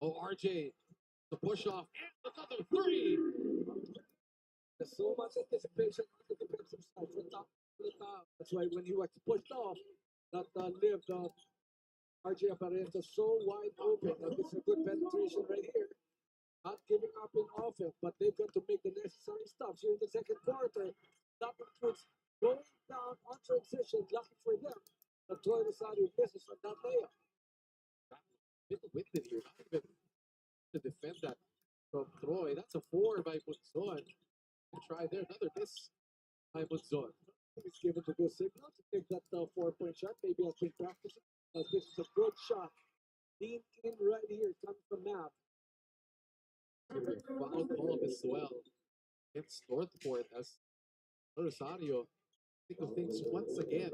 Oh, RJ, the push off, and another three. There's so much anticipation on the defensive side from top to the top. That's why when he was pushed off, that lived RJ Aparento so wide open. That is a good penetration right here. Not giving up in offense, but they've got to make the necessary stops here in the second quarter. That includes going down on transition. Lucky for them, the Troy Rosario misses on that layup. Bit winded here, not even to defend that from Troy. That's a 4 by Bunzon. Try there, another miss by Bunzon. He's given the good signal to take that 4-point shot. Maybe has been practicing. This is a good shot. Lean in right here, coming from Mav. Foul call as well against Northport as Rosario think of things once again.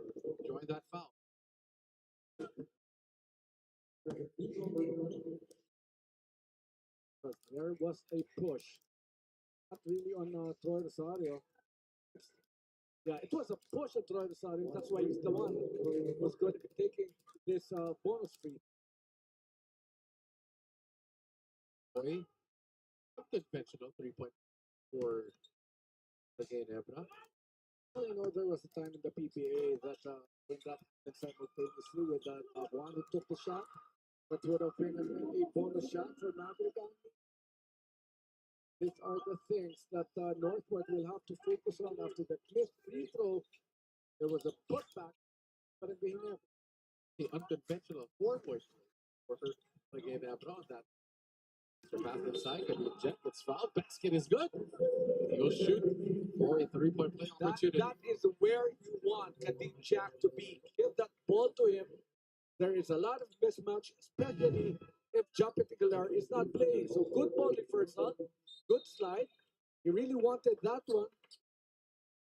Join that foul. But there was a push. Not really on Troy Rosario. Yeah, it was a push on Troy Rosario. That's why he's the one who was going to be taking this bonus free. Boy, unconventional 3-point for the Ginebra. Well, you know, there was a time in the PBA that when that happened simultaneously with one who took the shot, that would have been a bonus shot for Maverick. These are the things that Northport will have to focus on after the Cliff free throw. There was a putback, but it being never. The unconventional 4-point for her again on that. So pass inside, can be ejected. Foul basket is good. He'll shoot for a 3-point play opportunity. That is where you want Kadim Jack to be. Give that ball to him. There is a lot of mismatch, especially if John Particular is not playing. So good ball Ferguson, good slide. He really wanted that one.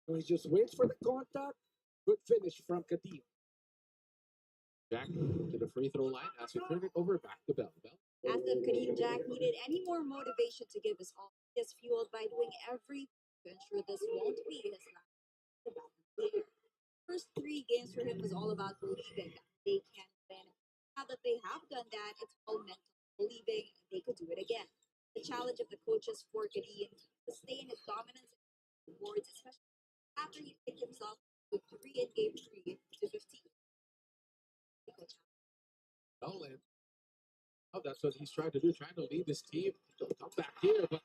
So he just waits for the contact. Good finish from Kadim. Jack to the free throw line as we turn it over back to Bell. As if Kadim Jack needed any more motivation to give his all, he is fueled by doing everything to ensure this won't be his last the Batangpier. First 3 games for him was all about believing that they can win. Now that they have done that, it's all mental, believing they could do it again. The challenge of the coaches for Kadim to sustain his dominance in boards, especially after he picked himself with 3 in game 3 to 15. Oh, that's what he's trying to do, trying to lead this team. He'll come back here, but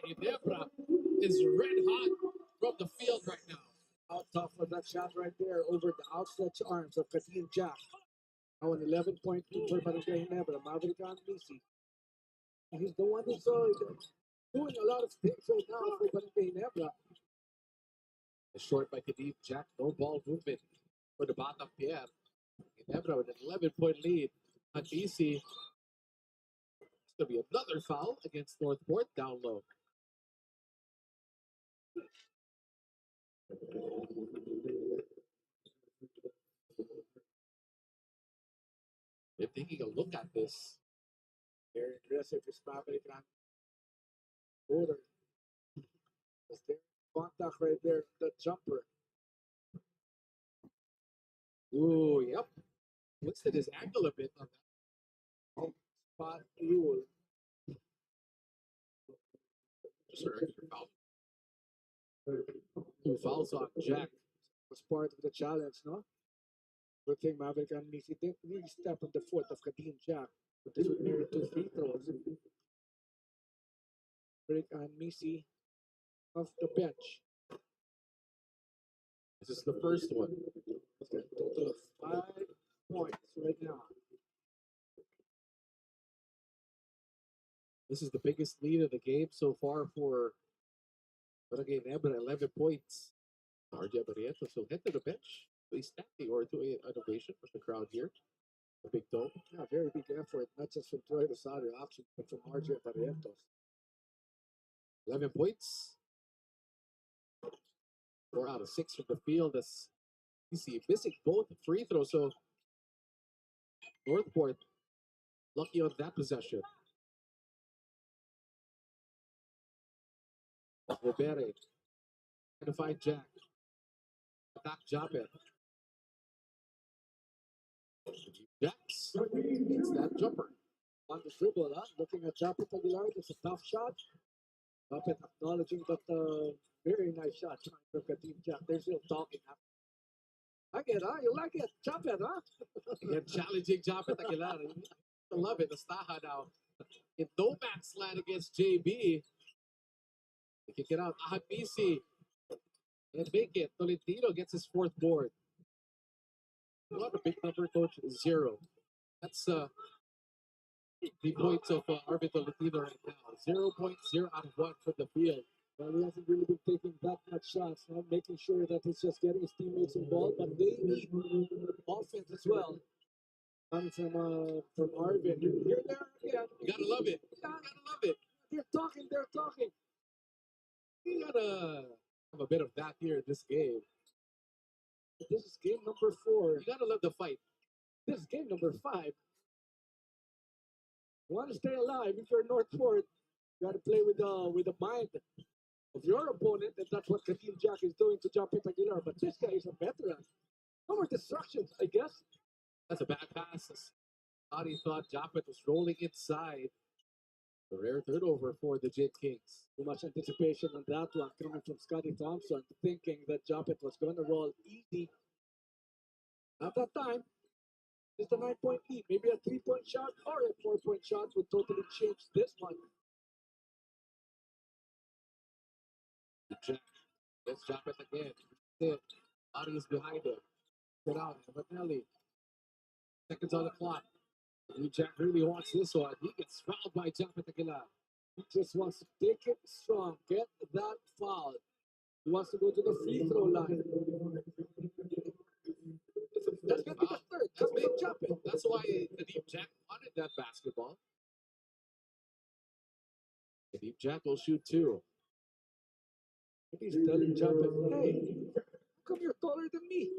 Ginebra is red hot from the field right now. How tough was that shot right there over the outstretched arms of Kadim Jack. Now an 11-point lead for Barangay Ginebra. Maverick Misi. He's the one who's doing a lot of things right now for Barangay Ginebra. A short by Kadim Jack, no ball movement for the Batangpier. Ginebra with an 11-point lead on BC. It's going to be another foul against Northport down low. They're taking a look at this. Very aggressive is Maverick Order. Is there contact right there, the jumper. Ooh, yep. Twisted his ankle a bit on that. Spot rule. Just an extra foul. 2 fouls on Jack. Was part of the challenge, no? Good thing Maverick and Misi didn't really step on the foot of Kadim Jack. But this would merit 2 free throws. Maverick and Misi off the bench. This is the first one. A total of 5 points right now. This is the biggest lead of the game so far for Barangay Ginebra, 11 points. RJ Barrientos will head to the bench. He's standing or to an ovation from the crowd here. A big dome. Yeah, very big effort, not just from Troy Rosario, actually, but from RJ Barrientos. 11 points. 4 out of 6 from the field. As you see, missing both free throws. So Northport lucky on that possession. Robere trying to find Jack. Attack Japet. Jacks. It's that jumper. On the dribble, huh? Looking at Japet Aguilar, it's a tough shot. Japet acknowledging that very nice shot from Kadim Jack. They're still talking. I get it, huh? You like it? Japet, huh? Again, challenging Japet Aguilar. I love it. The Staha now in no man's land against JB. They kick it out. Ahabisi and make it. Tolentino gets his fourth board. What a big number, coach. 0. That's the points of Arvin Tolentino right now. 0.0 out of 1 from the field. Well, he hasn't really been taking that much shots, making sure that he's just getting his teammates involved, but they need offense as well. Coming from Arvin. Here they are again. You gotta love it. You gotta love it. They're talking. You gotta have a bit of that here in this game. This is game number 4. You gotta love the fight. This is game number 5. You want to stay alive if you're Northport, you got to play with the mind of your opponent, and that's what Katim Jack is doing to Japet Aguilar. But this guy is a veteran. No more distractions, I guess. That's a bad pass. Scotty thought Japet was rolling inside. A rare turnover for the Jet Kings. Too much anticipation on that one coming from Scotty Thompson, thinking that Japet was going to roll easy. At that time, just a 9-point lead. Maybe a 3-point shot or a 4-point shot would totally change this one. Jack gets Japet again. Hit. Body is behind him. Get out. Vanelli. Seconds on the clock. Jack really wants this one. He gets fouled by Japet Aguilar. He just wants to take it strong, get that foul. He wants to go to the free throw line. That's going to be the third. That's big. Japet. That's why Kadim Jack wanted that basketball. Kadim Jack will shoot 2. He's telling Japet, hey, how come you're taller than me?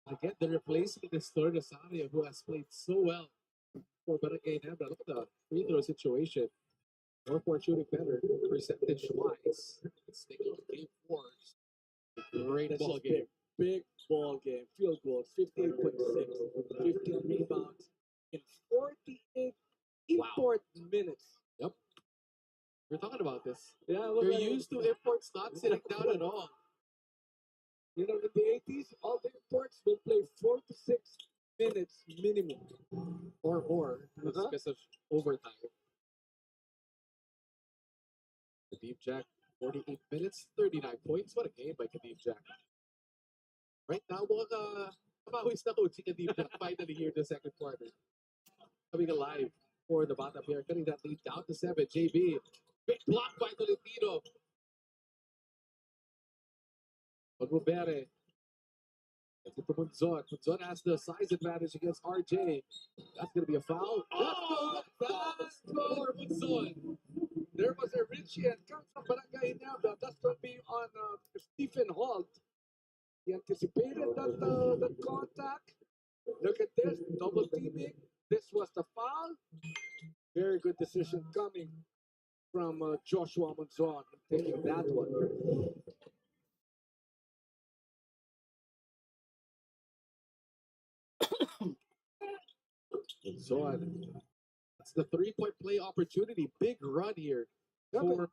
Again, the replacement is Thor Nazario, who has played so well for Barangay Ginebra. Look at the free throw situation. Northport shooting better percentage-wise. Let's take a look at game 4. Great ball game. Big ball game. Field goals, 58.6, 15 rebounds in 48 import minutes. Yep. We're talking about this. Yeah, You're used to imports not sitting down at all. You know, in the 80s, all the imports will play 4 to 6 minutes minimum. Or more, because of overtime. Kadim Jack, 48 minutes, 39 points. What a game by Kadim Jack. Right now, kamawis na coach si Kadim Jack finally here in the second quarter. Coming alive for the Batangpier, cutting that lead down to 7. JB, big block by Tolentino. Magbubere. It's to Munzon. Munzon has the size advantage against RJ. That's going to be a foul. Oh, that's for Munzon. There was a Richie and comes from Barangay Ginebra. That's going to be on Stephen Holt. He anticipated that contact. Look at this, double teaming. This was the foul. Very good decision coming from Joshua Munzon, taking that one. Munzon. That's the 3-point play opportunity. Big run here for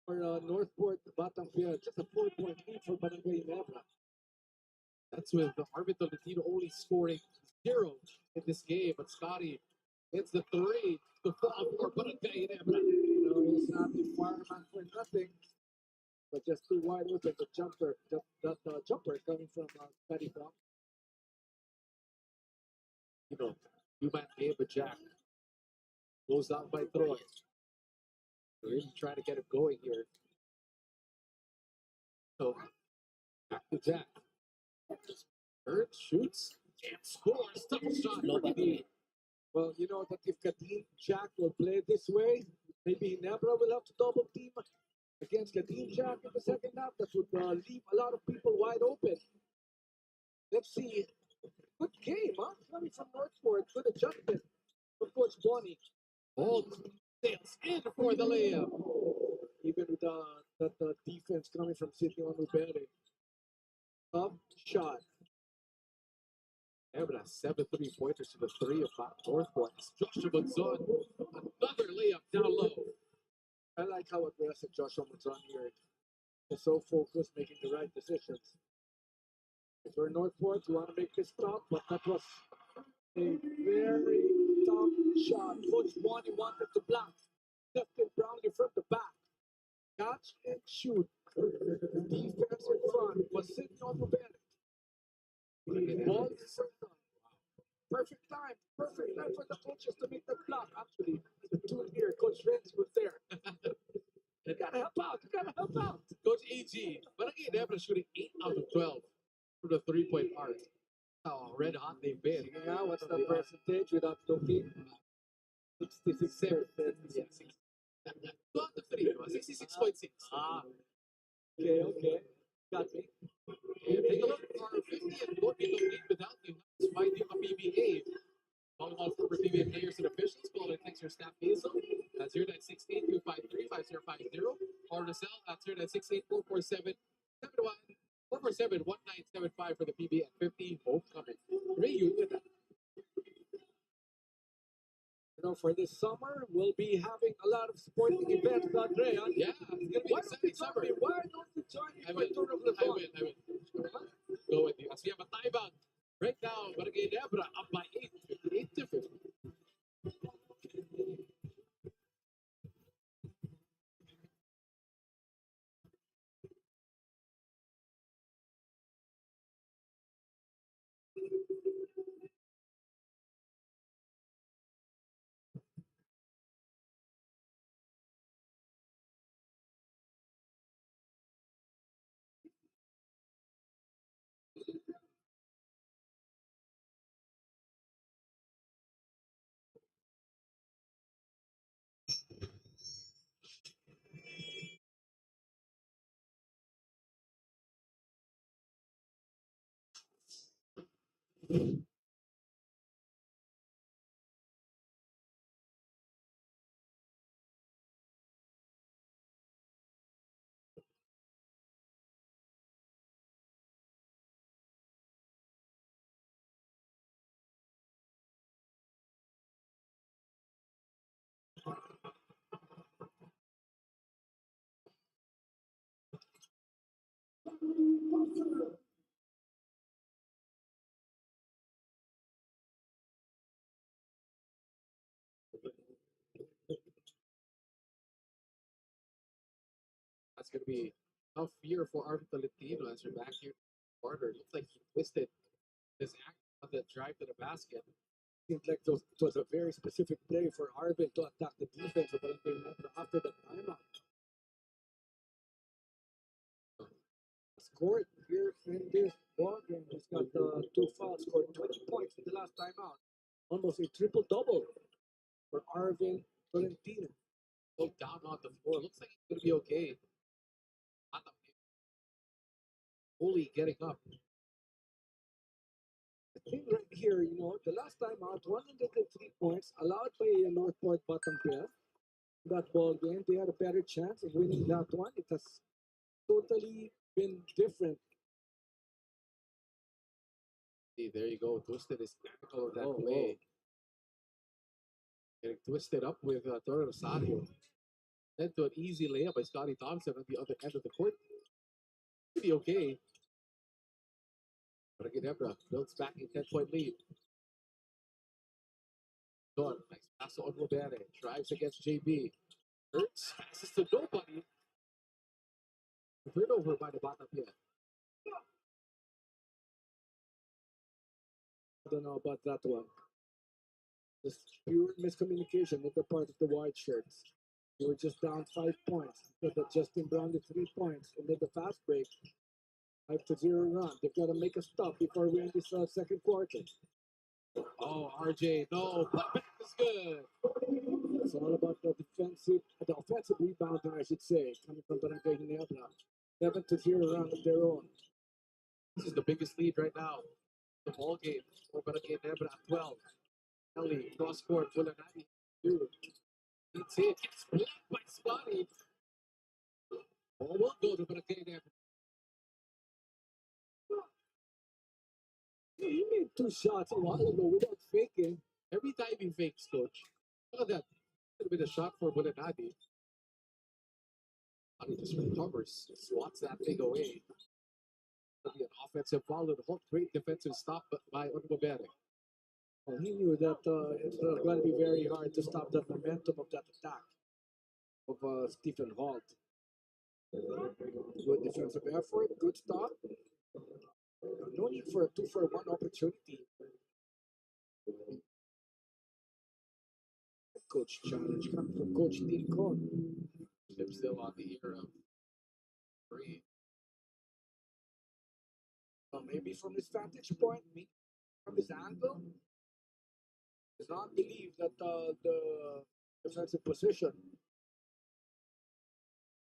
Northport Batangpier. Just a 4-point lead for Barangay Ginebra. That's with the Arvin Tolentino only scoring 0 in this game. But Scotty hits the 3 to fall for Barangay Ginebra. You know, he's not the fireman for nothing. But just too wide open, the jumper, that jumper coming from Scotty Brown. You know, two-man game, but Jack goes out by Troy. Really trying to get it going here. So, back to Jack. Bird shoots and scores. Double shot for Kadim. Well, you know that if Kadim Jack will play this way, maybe Ginebra will have to double team against Kadim Jack in the second half. That would leave a lot of people wide open. Let's see. Good game, huh? Coming from Northport. Good adjustment from Coach Bonnie. Bolt sails in for the layup. Even with that defense coming from Sidney Onubere. Tough shot. Ginebra, 7 3-pointers to the 3 of Northport. Joshua Monzon, another layup down low. I like how aggressive Joshua Monzon here. He's so focused, making the right decisions. If you're Northport, you want to make this stop, but that was a very tough shot. Coach Wani wanted to block. Justin Brownlee from the back. Catch and shoot. The defense in front was sitting on the bench. Ball is perfect time for the coaches to make the block. Actually, the two here, Coach Renz was there. You gotta help out. You gotta help out. Coach AG, Barangay Ginebra shooting 8 out of 12 from the 3-point arc. How red hot they've been. Yeah, what's the percentage without looking? 66%. Yes. 2 out of 3, 66.6. Okay. Got me. And take a look at our 50th Court League without you. That's why you have a PBA. Calling all former PBA players and officials. Call and text your staff Hazel at 0968-253-5050 or to sell at 0968-447-1975 for the PBA at 50. Homecoming. Reunion. For this summer, we'll be having a lot of sporting events, Andrea. Yeah, it's going to be an exciting summer. Why don't you join me? I will. Go with you. As we have a timeout right now, Barangay Ginebra up by 8, 58 to 50. That's going to be a tough year for Arvin Tolentino as you're back here. Carter looks like he twisted his act on the drive to the basket. Seems like it was a very specific play for Arvin to attack the defense of Barangay Ginebra after the timeout. Scored here in this ball game. He's got 2 fouls, scored 20 points in the last timeout. Almost a triple-double for Arvin Tolentino. Go down on the floor. Looks like it's going to be okay. Fully getting up. The thing right here, the last time out, 103 points allowed by Northport Batangpier. That ball game, they had a better chance of winning that one. It has totally been different. See, there you go. Twisted his ankle of that play. Getting twisted up with Toro Rosario. Led to an easy layup by Scotty Thompson on the other end of the court. Be okay. But Ginebra builds back a 10-point lead. Don, nice pass to Onwabere. Drives against JB. Hurts, passes to nobody. Turnover by the Batangpier. I don't know about that one. Just pure miscommunication on the part of the white shirts. They were just down 5 points. But Justin Brown did 3 points. And then the fast break, 5-0 run. They've got to make a stop before we end this second quarter. Oh, RJ, no. Putback is good. It's all about the offensive rebounding, I should say, coming from Barangay Ginebra. 7-0 run of their own. This is the biggest lead right now. The ball game for Barangay Ginebra at 12. Ellie, cross court, Bulanani. It's it. It's blocked by Scotty. Ball will go to Barangay Ginebra. He made 2 shots a while ago without faking. Every time he fakes, coach. Look at that. Could have been a shot for Bulanadi. He just recovers, swats that thing away. It'll be an offensive foul and a great defensive stop by Onwabere. Well, he knew that it's going to be very hard to stop the momentum of that attack of Stephen Holt. Good defensive effort, good stop. No need for a 2-for-1 opportunity. Coach challenge coming from Coach Tincon. Chip still on the ear of three. Maybe from his vantage point, maybe from his angle, does not believe that the defensive position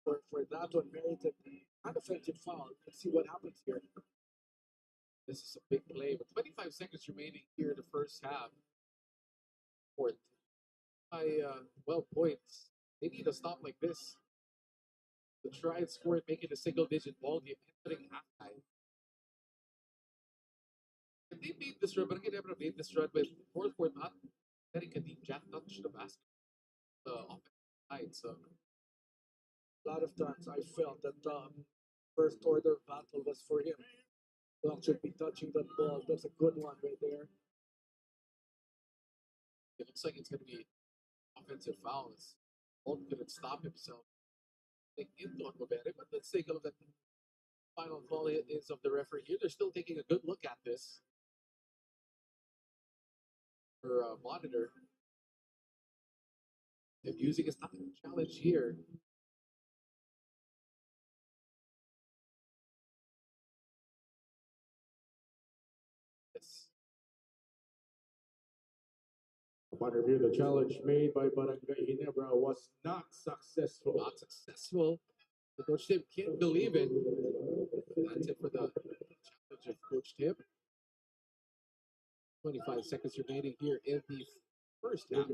for that one merited an offensive foul. Let's see what happens here. This is a big play. With 25 seconds remaining here in the first half. Fourth. By 12 points. They need a stop like this to try and score and make it a single-digit ball game entering halftime. And they made this run, but again, Ginebra made this run with fourth quarter not getting a deep jack touch the basket. The offensive side, so A lot of times I felt that first order battle was for him. Long should be touching that ball. That's a good one right there. it looks like it's going to be offensive fouls. Holt couldn't stop himself. Into Onwabere, but let's take a look at the final call is of the referee here. They're still taking a good look at this. For monitor. And using his time challenge here. Yes. Upon review, the challenge made by Barangay Ginebra was not successful. Not successful. The Coach Tim can't believe it. That's it for the challenge of Coach Tim. 25 seconds remaining here in the first half.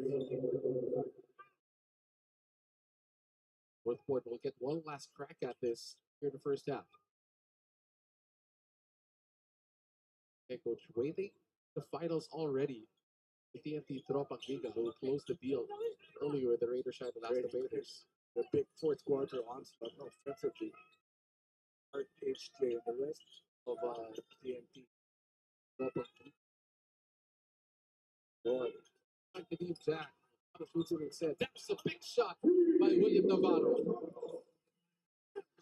Northport will get one last crack at this here in the first half. Okay, Coach, waiting the finals already. The TNT Tropa Giga will close the deal earlier with the Raiders side the last debaters. The big fourth quarter onslaught offensively. Art HJ and the rest of TNT. Boy, like the deep jack. Shooting said that's a big shot by William Navarro.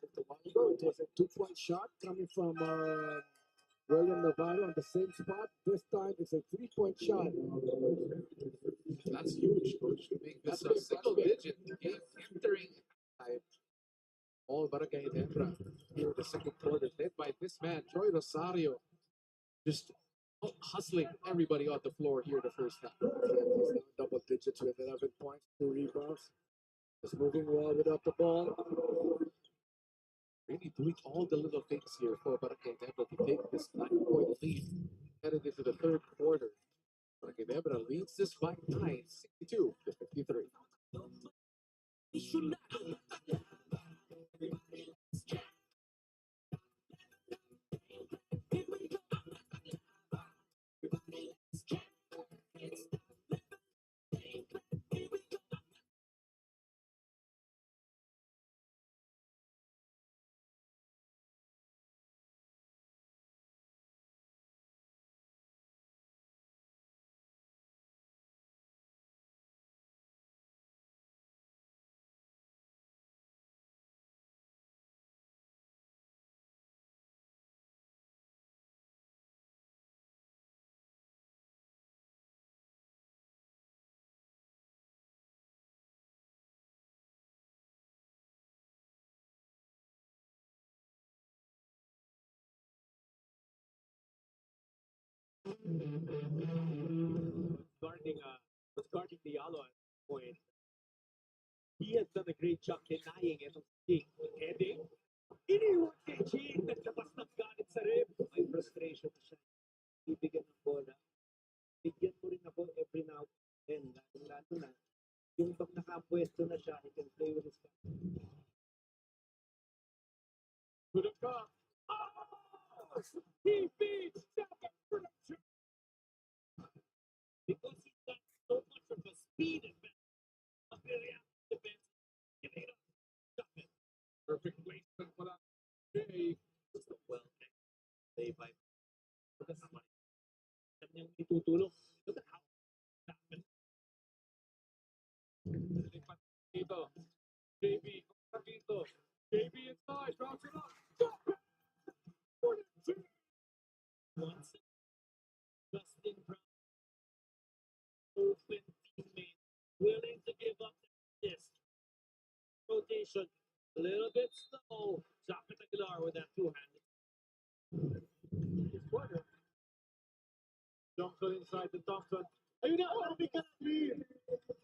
Just a while ago, it was a 2-point shot coming from William Navarro on the same spot. This time it's a 3-point shot. That's huge, Coach, to make this a single-digit game entering halftime. All Barangay Ginebra here in the second quarter, led by this man, Troy Rosario, just hustling everybody on the floor here in the first half. He's double digits with 11 points, 2 rebounds. Just moving well without the ball. Really doing all the little things here for Barangay Ginebra to take this 9-point lead headed into the third quarter. Barangay Ginebra leads this by 9, 62-53. Guarding the yellow at this point. He has done a great job denying it. Heading. Iniwan kay Gene. Nagtabas ng galit sa rib. May frustration na siya. Ibigyan ng bola. Bigyan mo rin ako every now and then. Lalo na. Yung pag nakapwesto na siya, he can play with his back. Good up. He beats second for the play by. Look at how yung itutulong. Look at how Lipat dito. JB, dito. JB inside, drops it up. once Justin Brown open teammate willing to give up this rotation a little bit slow. Japet Aguilar with that two-handed. Corner. Johnson inside the Thompson. Ayun na, parang may kanagli.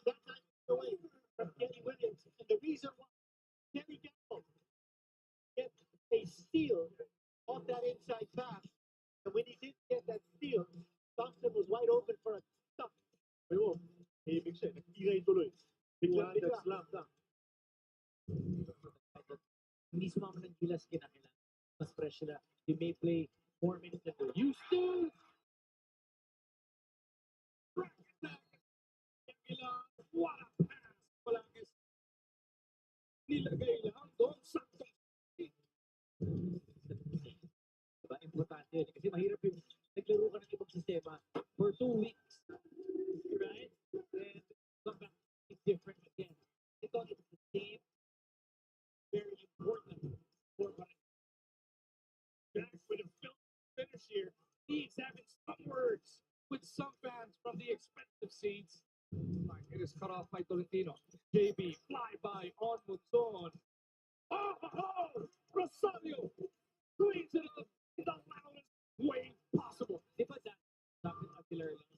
That time away from Kenny Williams. And the reason why Kenny Gamble get a steal off that inside pass. And when he didn't get that steal, Thompson was wide open for a stop. Pero, ibig siya, nagtigay tuloy. Biglang slam dunk. Hindi sumama ng Gilas kinakailangan. Mas fresh sila. They may play 4 minutes than they're used to. What a pass! Walang nilagay lang doon. Sakto. Diba? Importante yun. Kasi mahirap yung naglaro ka ng ibang sistema for 2 weeks. Right? And come back it's different again. Ito, it's the same. Very important for Barangay. Jack with a finish here. He's having some words with some fans from the expensive seats. It is cut off by Tolentino. JB, flyby on Monzon. Oh, Rosario cleans it up in the loudest way possible. Di ba dapat Aguilar lang?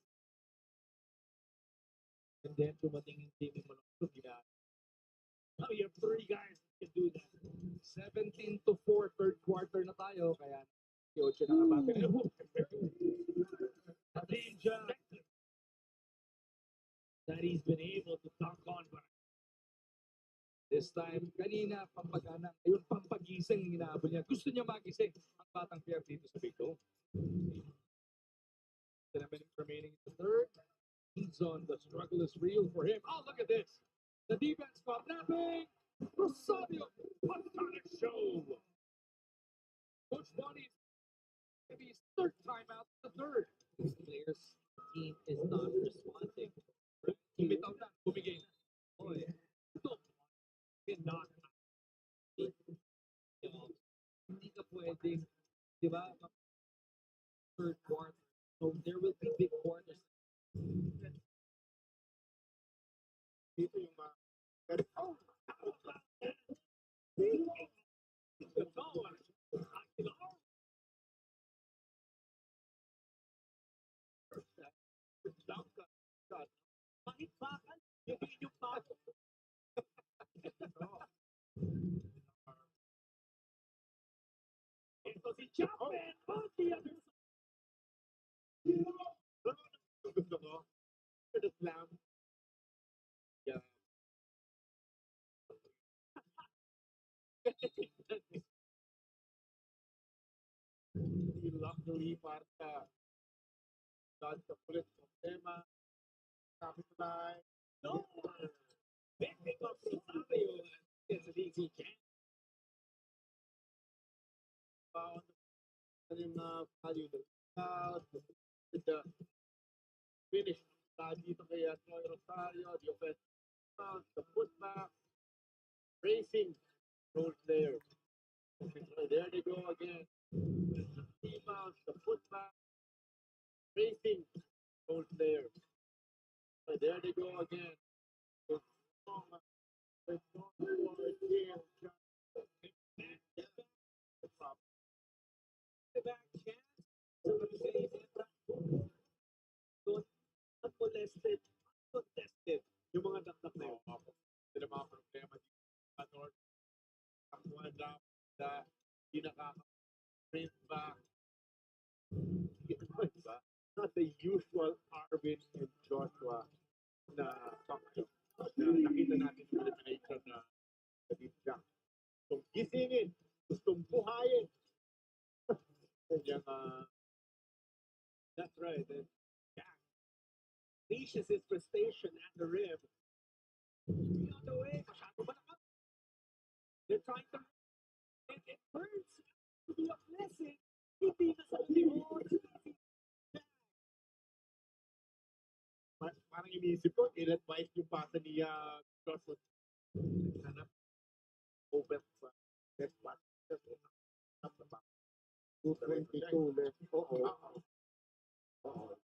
And then dumating yung team mo lang ito, ginagawa. Now you have 3 guys who can do that. 17-4, third quarter na tayo. Kaya si Ocho nakabati na. Danger that he's been able to dunk on. This time, kanina, pampagana. Ayun, pampagising yung inaabol niya. Gusto niya magising ang Batangpier dito sa Big Dome. 10 minutes remaining in the third. He's on. The struggle is real for him. Oh, look at this. The defense caught napping. Rosario, what kind of show? Coach Bonnie's maybe his third time out, the third. This players team is not responding. Bumitaw na, bumigay na. Boy, Ito, not hindi ka pwedeng, di ba, third quarter. So there will be big quarters. Dito yung mga... Oh! Mahitbakan, yung inyong bago. Ito si Chapman on the other side. Gusto ko. The slam. Yeah. Luckily, para sa kulit problema. Capitalize. No! Bending up Rosario. It's an easy catch. Found yung value ng crowd. With the finish. Dito kay Troy Rosario. The offense. The putback. Racing. Role player. There they go again. The rebound. The putback. Racing. Role player. There they go again. Back chance. Unmolested, uncontested. Yung mga dakdak na yun. Sila mga problema dito sa North. Kakuha daw na hindi nakaka-print back. Diba? Not the usual Arvin and Joshua na function na nakita natin yung elimination na Ginebra. Gustong gisingin, gustong buhayin. Kanyang, That's right. And Jack leashes his frustration at the rim. The other way, masyado malakap. They're trying to... And it hurts to be a blessing. Hindi na sa iniisip ko, ilan-wise yung pasa ni Northport. Hanap over sa best pass. 222 left. Oo. Oo.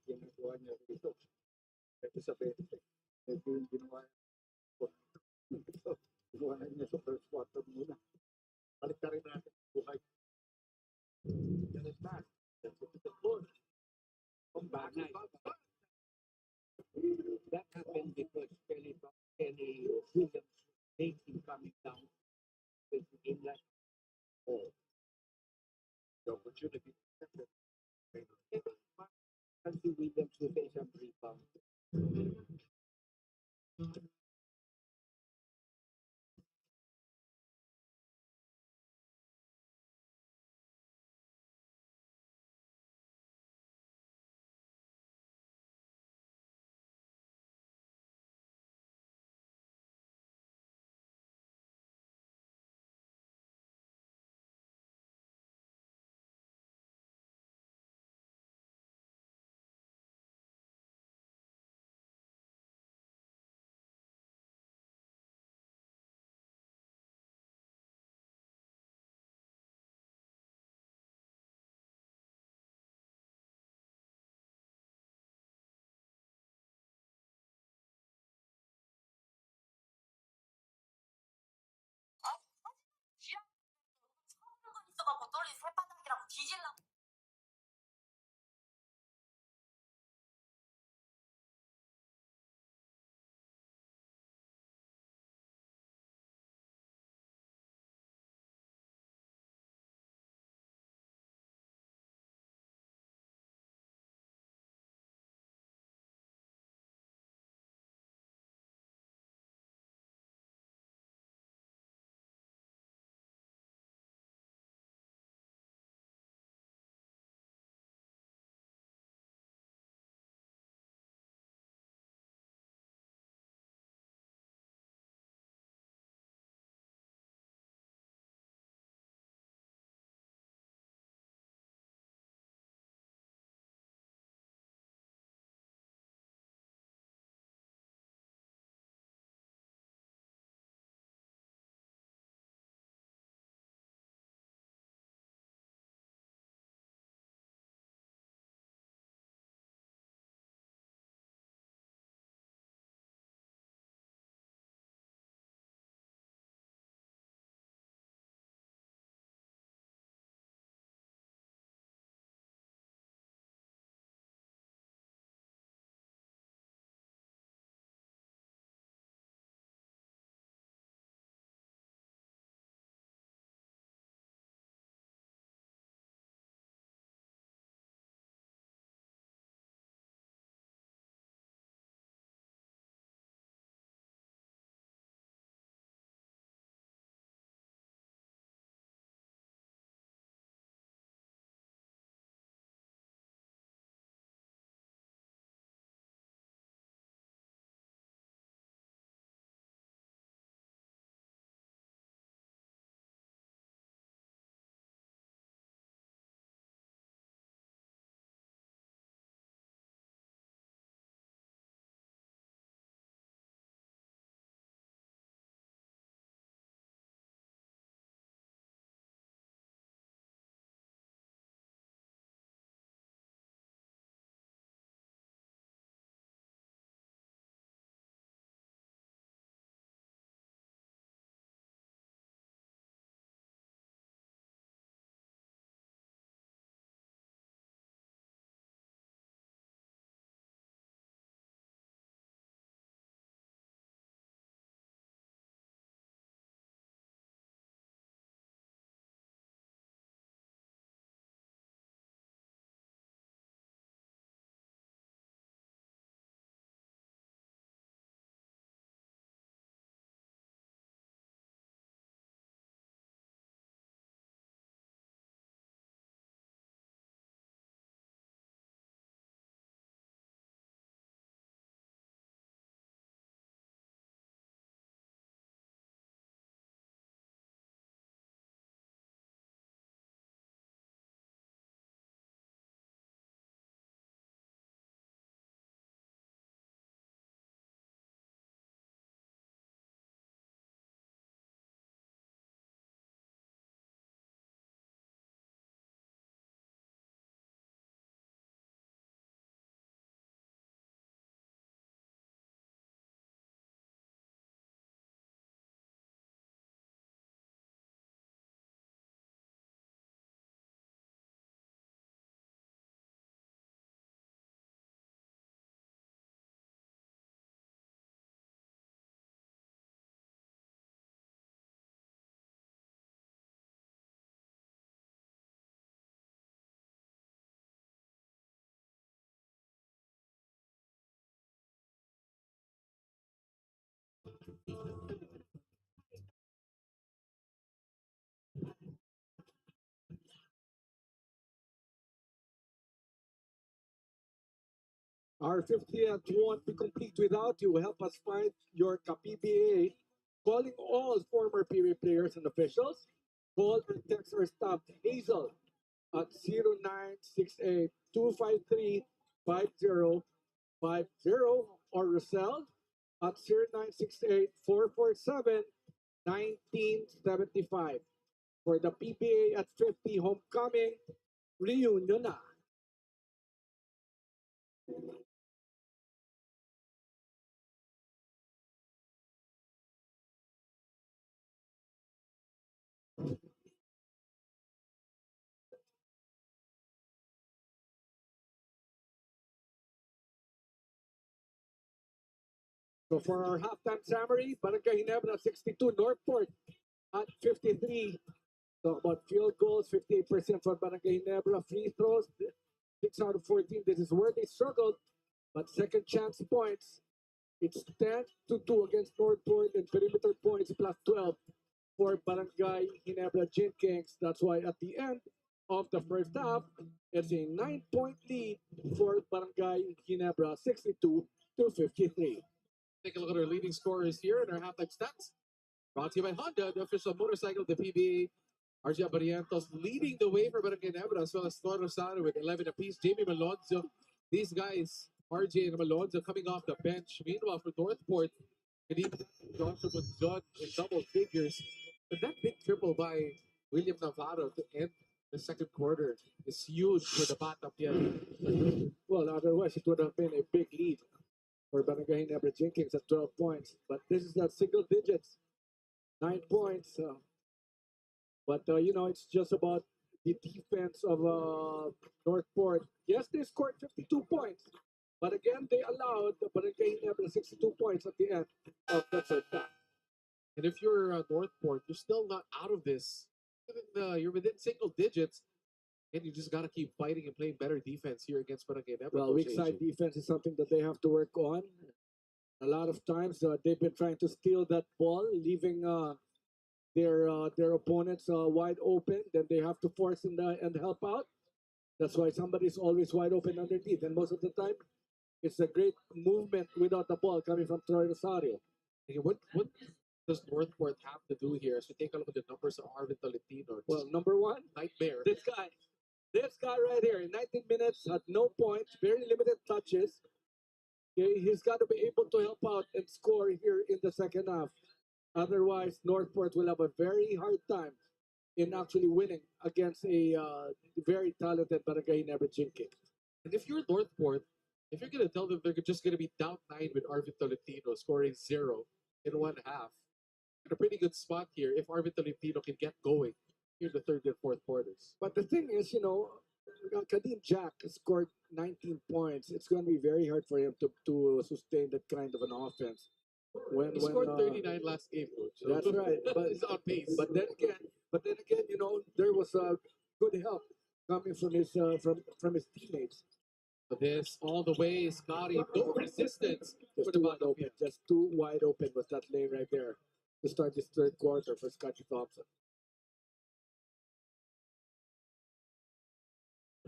Ginagawa niya rito. Ito sa 20. Ito yung ginawa niya. Ito, ginawa na niya sa first quarter muna. Balik na rin natin buhay. Yan is back. That's what it's for. Come back. That happened because Kelly Williams made him coming down with the game like The opportunity. Nancy Williams with a isang rebound. Our 50th won't be complete without you. Help us find your PBA. Calling all former PBA players and officials. Call or text our staff, Hazel, at 0968-253-5050 or Rosel at 0968-447-1975. For the PBA at 50 homecoming reunion na. So for our halftime summary, Barangay Ginebra 62, Northport at 53. Talk about field goals, 58% for Barangay Ginebra. Free throws, 6 out of 14. This is where they struggled, but second chance points. It's 10-2 against Northport and perimeter points plus 12 for Barangay Ginebra Gin Kings. That's why at the end of the first half, it's a 9-point lead for Barangay Ginebra, 62-53. Take a look at our leading scorers here in our halftime stats. Brought to you by Honda, the official motorcycle of the PBA. RJ Barrientos leading the way for Barangay Ginebra, as well as Toro Rosado with 11 apiece. Jamie Malonzo, these guys, RJ and Malonzo, coming off the bench. Meanwhile, for Northport, Ginebra Johnson with John in double figures. But that big triple by William Navarro to end the second quarter is huge for the Batangpier. Well, otherwise it would have been a big lead for Barangay Ginebra Gin Kings at 12 points. But this is at single digits, 9 points. But it's just about the defense of Northport. Yes, they scored 52 points, but again, they allowed Barangay Ginebra 62 points at the end of the third half. And if you're Northport, you're still not out of this. You're within single digits, and you just got to keep fighting and playing better defense here against Barangay Ginebra. Well, weak side defense is something that they have to work on. A lot of times they've been trying to steal that ball, leaving their opponents wide open. Then they have to force and help out. That's why somebody's always wide open underneath, and most of the time, it's a great movement without the ball coming from Troy Rosario. Okay, what does Northport have to do here? As we take a look at the numbers of Arvin Tolentino. Well, number one, nightmare. This guy right here, in 19 minutes, had no points, very limited touches. Okay, he's got to be able to help out and score here in the second half. Otherwise, Northport will have a very hard time in actually winning against a very talented Barangay Ginebra Gin King. And if you're Northport, if you're going to tell them they're just going to be down 9 with Arvin Tolentino scoring 0 in one half, in a pretty good spot here if Arvin Tolentino can get going here in the third and fourth quarters. But the thing is, Kadim Jack scored 19 points. It's going to be very hard for him to sustain that kind of an offense. He scored 39 last game, coach. So that's right. But he's on pace. But then again, there was good help coming from his teammates. But this all the way, Scotty, no resistance. Just too wide open. Just too wide open was that lane right there to start this third quarter for Scotty Thompson.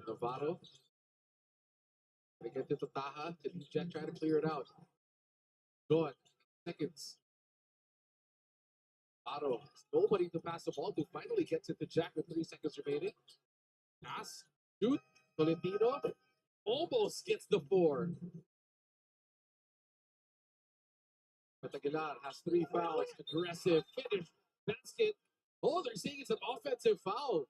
Navarro. They get to Taha. Jack trying to clear it out. Go on. Seconds. Navarro. Nobody to pass the ball to. Finally gets it to Jack with 3 seconds remaining. Pass. Shoot. Tolentino almost gets the 4. But Aguilar has 3 fouls. Aggressive finish. Basket. Oh, they're saying it's an offensive foul.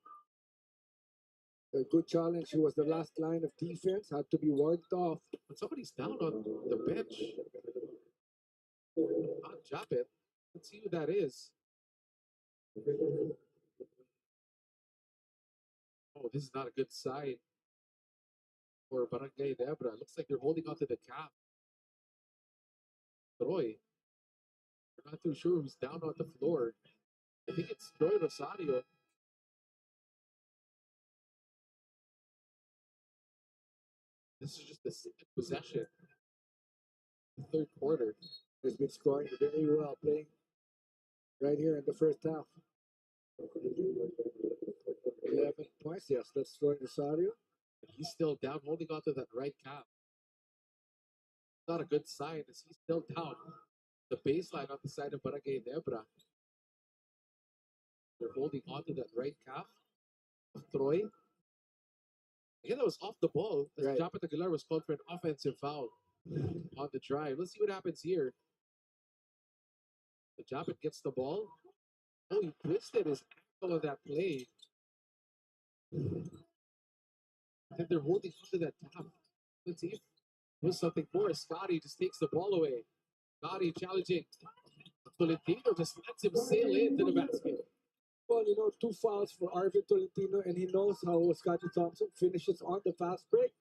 A good challenge. He was the last line of defense. Had to be warded off. But somebody's down on the bench. Not Japet. Let's see who that is. Oh, this is not a good sign for Barangay Ginebra. Looks like they're holding onto the cap. Troy. We're not too sure who's down on the floor. I think it's Troy Rosario. This is just the second possession. The third quarter. He's been scoring very well, playing right here in the first half. 11 points, yes, that's Troy Rosario. He's still down, holding on to that right calf. Not a good sign as he's still down the baseline on the side of Barangay Ginebra. They're holding on to that right calf of Troy. Again, that was off the ball. As Right. Japet Aguilar was called for an offensive foul on the drive. Let's see what happens here. The Japet gets the ball. Oh, he twisted his ankle on that play. And they're holding on to that tap. Let's see if there's something more. Scotty just takes the ball away. Scotty challenging. Tolentino just lets him sail into the basket. Well, 2 fouls for Arvin Tolentino, and he knows how Scotty Thompson finishes on the fast break.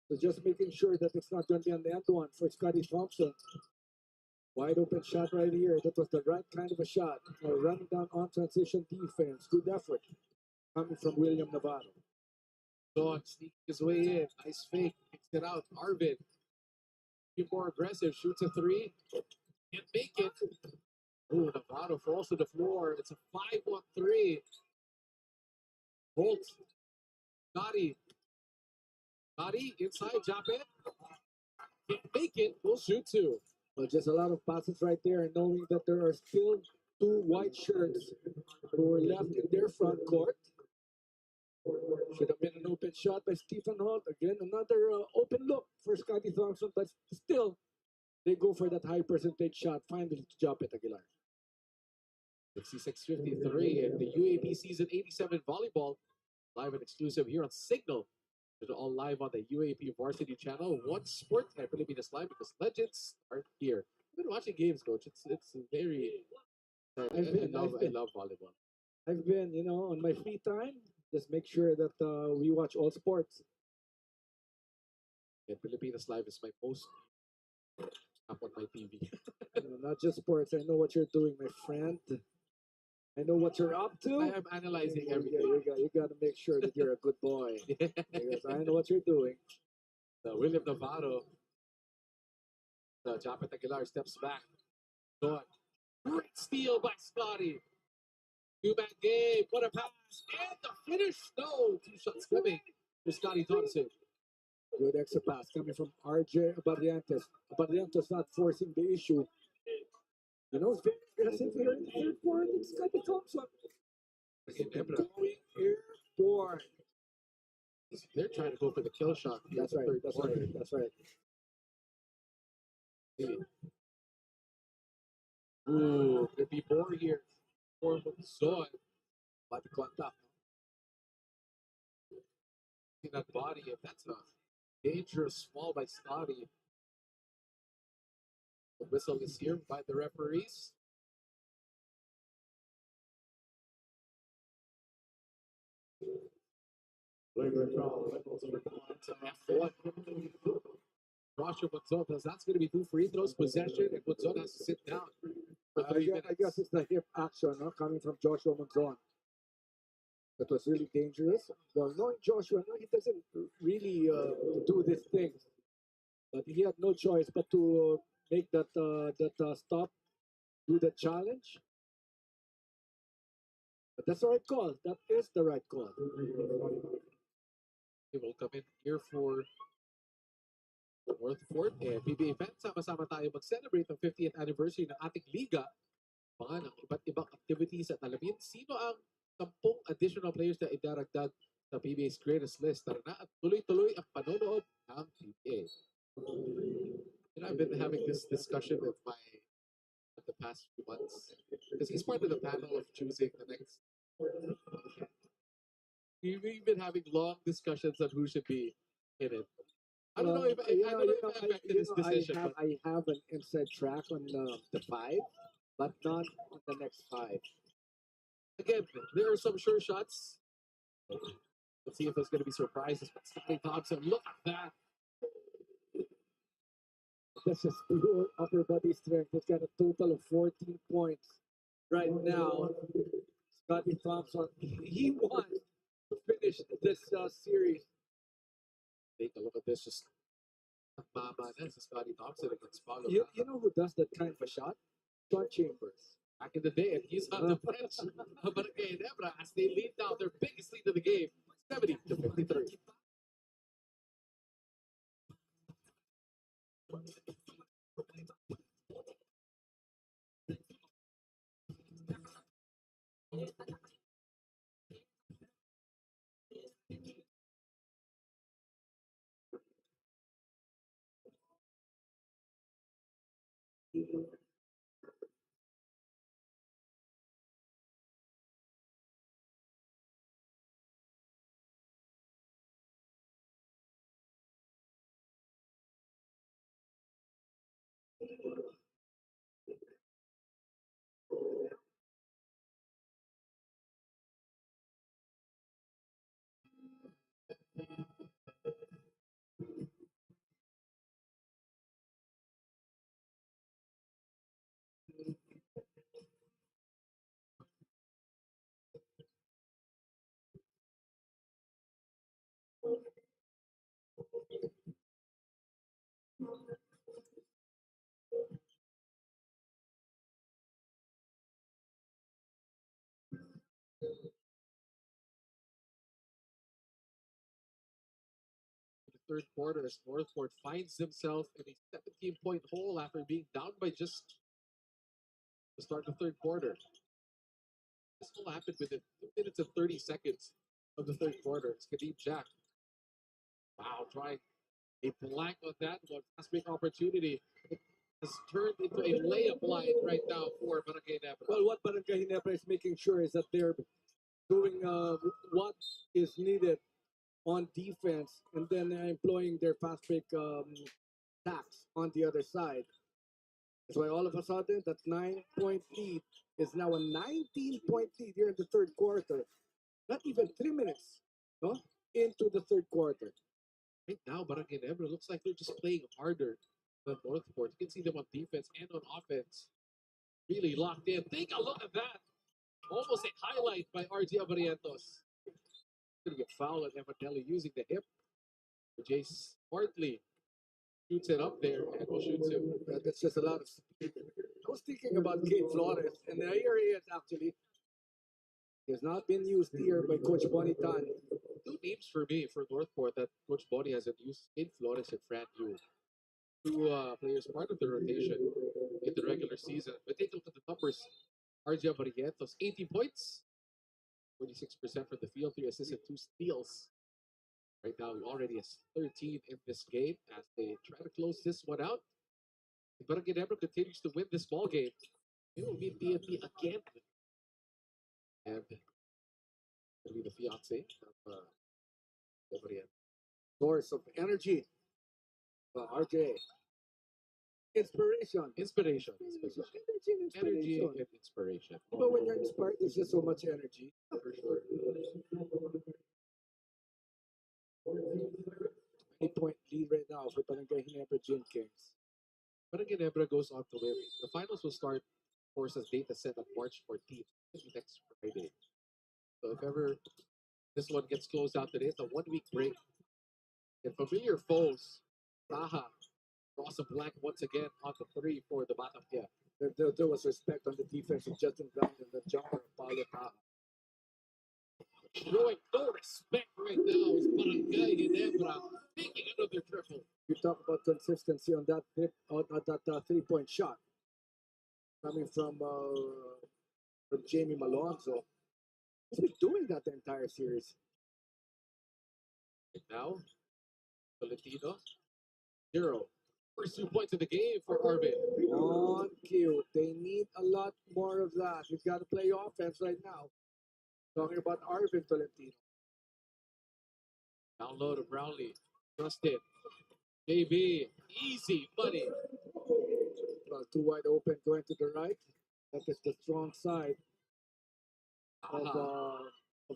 So just making sure that it's not going to be on the end one for Scotty Thompson. Wide open shot right here. That was the right kind of a shot. Running down on transition defense. Good effort coming from William Navarro. Dawn sneaking his way in. Nice fake. Kicks it out. Arvin. Be more aggressive. Shoots a 3. Can't make it. Oh, Navarro falls to the floor. It's a 5-1-3. Holt. Scotty. Scotty inside. Japet. Can't make it. We'll shoot 2. But just a lot of passes right there, and knowing that there are still 2 white shirts who are left in their front court. Should have been an open shot by Stephen Holt. Again, another open look for Scotty Thompson, but still, they go for that high percentage shot finally to Japet Aguilar. 66-53 and the UAP Season 87 Volleyball live and exclusive here on Signal. It's all live on the UAP Varsity channel. One sport and Pilipinas Live because legends are here. I've been watching games, coach. It's very. I love volleyball. I've been, on my free time, just make sure that we watch all sports. And Pilipinas Live is my most up on my TV. Not just sports. I know what you're doing, my friend. I know what you're up to. I am analyzing everything. You got to make sure that you're a good boy. Because I know what you're doing. William Navarro. Japet Aguilar steps back. Dawn. Great steal by Scotty. 2-man game. What a pass. And the finish. No. 2 shots coming for Scotty Thompson. Good extra pass coming from RJ Barrientos. Barrientos not forcing the issue. It's very aggressive here in the third quarter. It's Scotty Thompson. Going airborne. They're trying to go for the kill shot. That's right. Ooh, could be more here. More Monzon. But the contact. See that body, if that's a dangerous fall by Scotty. The whistle is here by the referees. F1. Joshua Monzon, that's going to be 2 free throws, possession, and Monzon has to sit down for 3 minutes. I guess it's the hip action coming from Joshua Monzon. That was really dangerous. Well, knowing Joshua, he doesn't really do these things. But he had no choice but to make that stop, do the challenge. But that's the right call. That is the right call. He will come in here for Northport and PBA fans. Sama-sama tayo mag-celebrate ang 50th anniversary ng ating liga. Mga ng iba't ibang activities at alamin sino ang 10 additional players na idaragdag sa PBA's greatest list. Tara na at tuloy-tuloy ang panonood ng PBA. I've been having this discussion with the past few months because he's part of the panel of choosing the next. We've been having long discussions on who should be in it. I don't know if I affected his decision. I have an inside track on the 5, but not on the next 5. Again, there are some sure shots. Let's see if there's going to be surprises. But Scotty Thompson, look at that. That's just pure upper body strength. He's got a total of 14 points right now. Scotty Thompson, he wants to finish this series. Take a look at this. Just Mama, that's Scotty Thompson against Paulo. You know who does that kind of a shot? John Chambers. Back in the day, and he's on the bench of Barangay Ginebra as they lead now their biggest lead of the game, 70-53. third quarter as Northport finds themselves in a 17-point hole after being down by just the start of the third quarter. This all happened within 2 minutes and 30 seconds of the third quarter. It's Kadeem Jack. Wow, trying a blank on that one. Fast break opportunity. It has turned into a layup line right now for Barangay Ginebra. Well, what Barangay Ginebra is making sure is that they're doing what is needed on defense and then employing their fast break attacks on the other side. That's why all of a sudden that 9-point lead is now a 19-point lead here in the third quarter. Not even 3 minutes, no, into the third quarter. Right now, Barangay Ginebra looks like they're just playing harder than Northport. You can see them on defense and on offense. Really locked in. Take a look at that. Almost a highlight by RJ Barrientos. Going to get fouled at Evanelli using the hip. Jace smartly shoots it up there and will shoot two. That's just a lot of speed. I was thinking about Kate Flores, and here he is actually. He has not been used here by Coach Bonitan. Two names for me for Northport that Coach Bonnie hasn't used: Kate Flores and Fran Yu. Two players part of the rotation in the regular season. But take a look at the numbers. RJ Barrientos, 18 points, 46% from the field, 3 assists and 2 steals. Right now, he already has 13 in this game as they try to close this one out. If Barangay Ginebra continues to win this ball game, it will be PNP again. And it'll be the fiance of Barrientos. Source of energy. RJ. Inspiration. Inspiration. Energy Inspiration. and inspiration. But when you're inspired, there's just so much energy. For sure. 20-point lead right now for Barangay Ginebra Gin Kings. Barangay Ginebra goes on to win. The finals will start, of course, as data set on March 14th, next Friday. So if ever this one gets closed out today, it's a 1-week break. And familiar foes, Taha draws a blank once again on the 3 for the Batangpier. There was respect on the defense of Justin Brown and the jumper of Paulo Taha. Showing no respect right now is Barangay Ginebra taking another triple. You talk about consistency on that that 3-point shot coming from Jamie Malonzo. He's been doing that the entire series. And now, Valentino, 0. First 2 points of the game for Arvin. On cue. They need a lot more of that. You've got to play offense right now. Talking about Arvin Tolentino. Down low to Brownlee. Justin. JB. Easy, buddy. Well, too wide open going to the right. That is the strong side of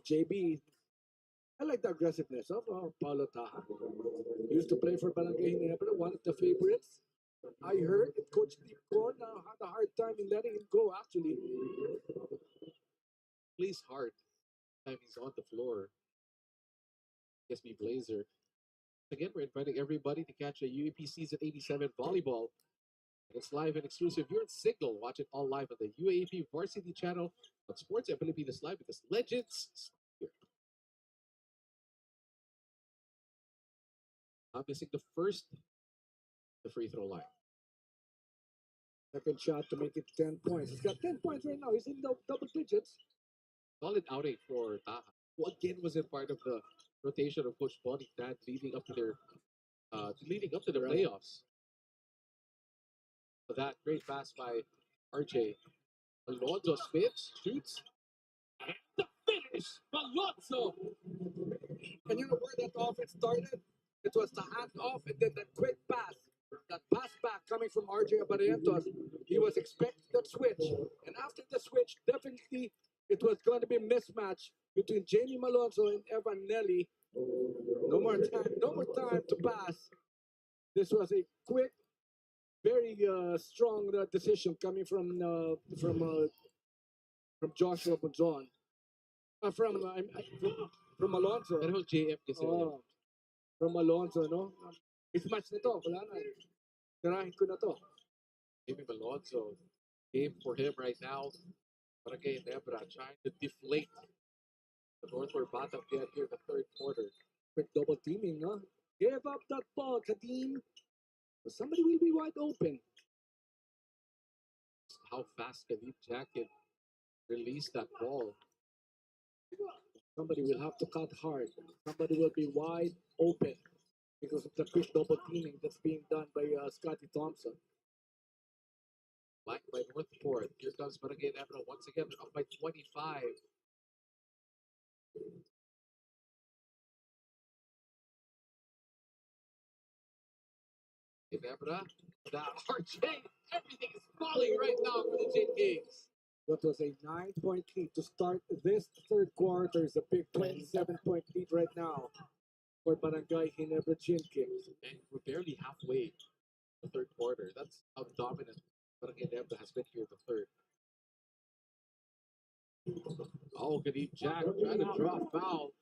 JB. I like the aggressiveness of Paulo Taha. He used to play for Barangay Ginebra, one of the favorites. I heard Coach Deepcon had a hard time in letting him go, actually. Plays hard. Time he's on the floor. Guess me, Blazer. Again, we're inviting everybody to catch a UAP Season 87 volleyball. It's live and exclusive. You're in Signal. Watch it all live on the UAP Varsity channel on Sports and Philippines Live because legends here. I'm missing the free throw line. Second shot to make it 10 points. He's got 10 points right now. He's in double digits. Solid outing for Taha, who again wasn't part of the rotation of Coach Bonnie Tad leading up to the playoffs. So that great pass by RJ. Alonso spins, shoots, and the finish, Alonso. And you know where that offense started? It was the hand off and then that quick pass. That pass back coming from RJ Barrientos. He was expecting that switch. And after the switch, definitely it was going to be a mismatch between Jamie Malonzo and Evan Nelly. No more time to pass. This was a quick, very strong decision coming from Joshua Bunzon. From Alonzo. Pero JM kasi. From Alonzo, no? Mismatch na to. Wala na. Tirahin ko na to. Maybe Alonso. Game for him right now. Barangay Ginebra trying to deflate the Northport Batangpier here in the third quarter. Quick double teaming, no? Give up that ball, Kadim. Somebody will be wide open. How fast Khalid Jack can release that ball. Somebody will have to cut hard. Somebody will be wide open because of the quick double teaming that's being done by Scotty Thompson. Back by Northport. Here comes Barangay Ginebra once again. They're up by 25. Ginebra. That RJ. Everything is falling right now for the Jet Kings. That was a 9-point lead to start this third quarter. It's a big 27-point lead right now for Barangay Ginebra Gin Kings. And we're barely halfway the third quarter. That's how dominant Barangay Ginebra has been here in the third. Oh, Khalid Jack trying to draw a foul.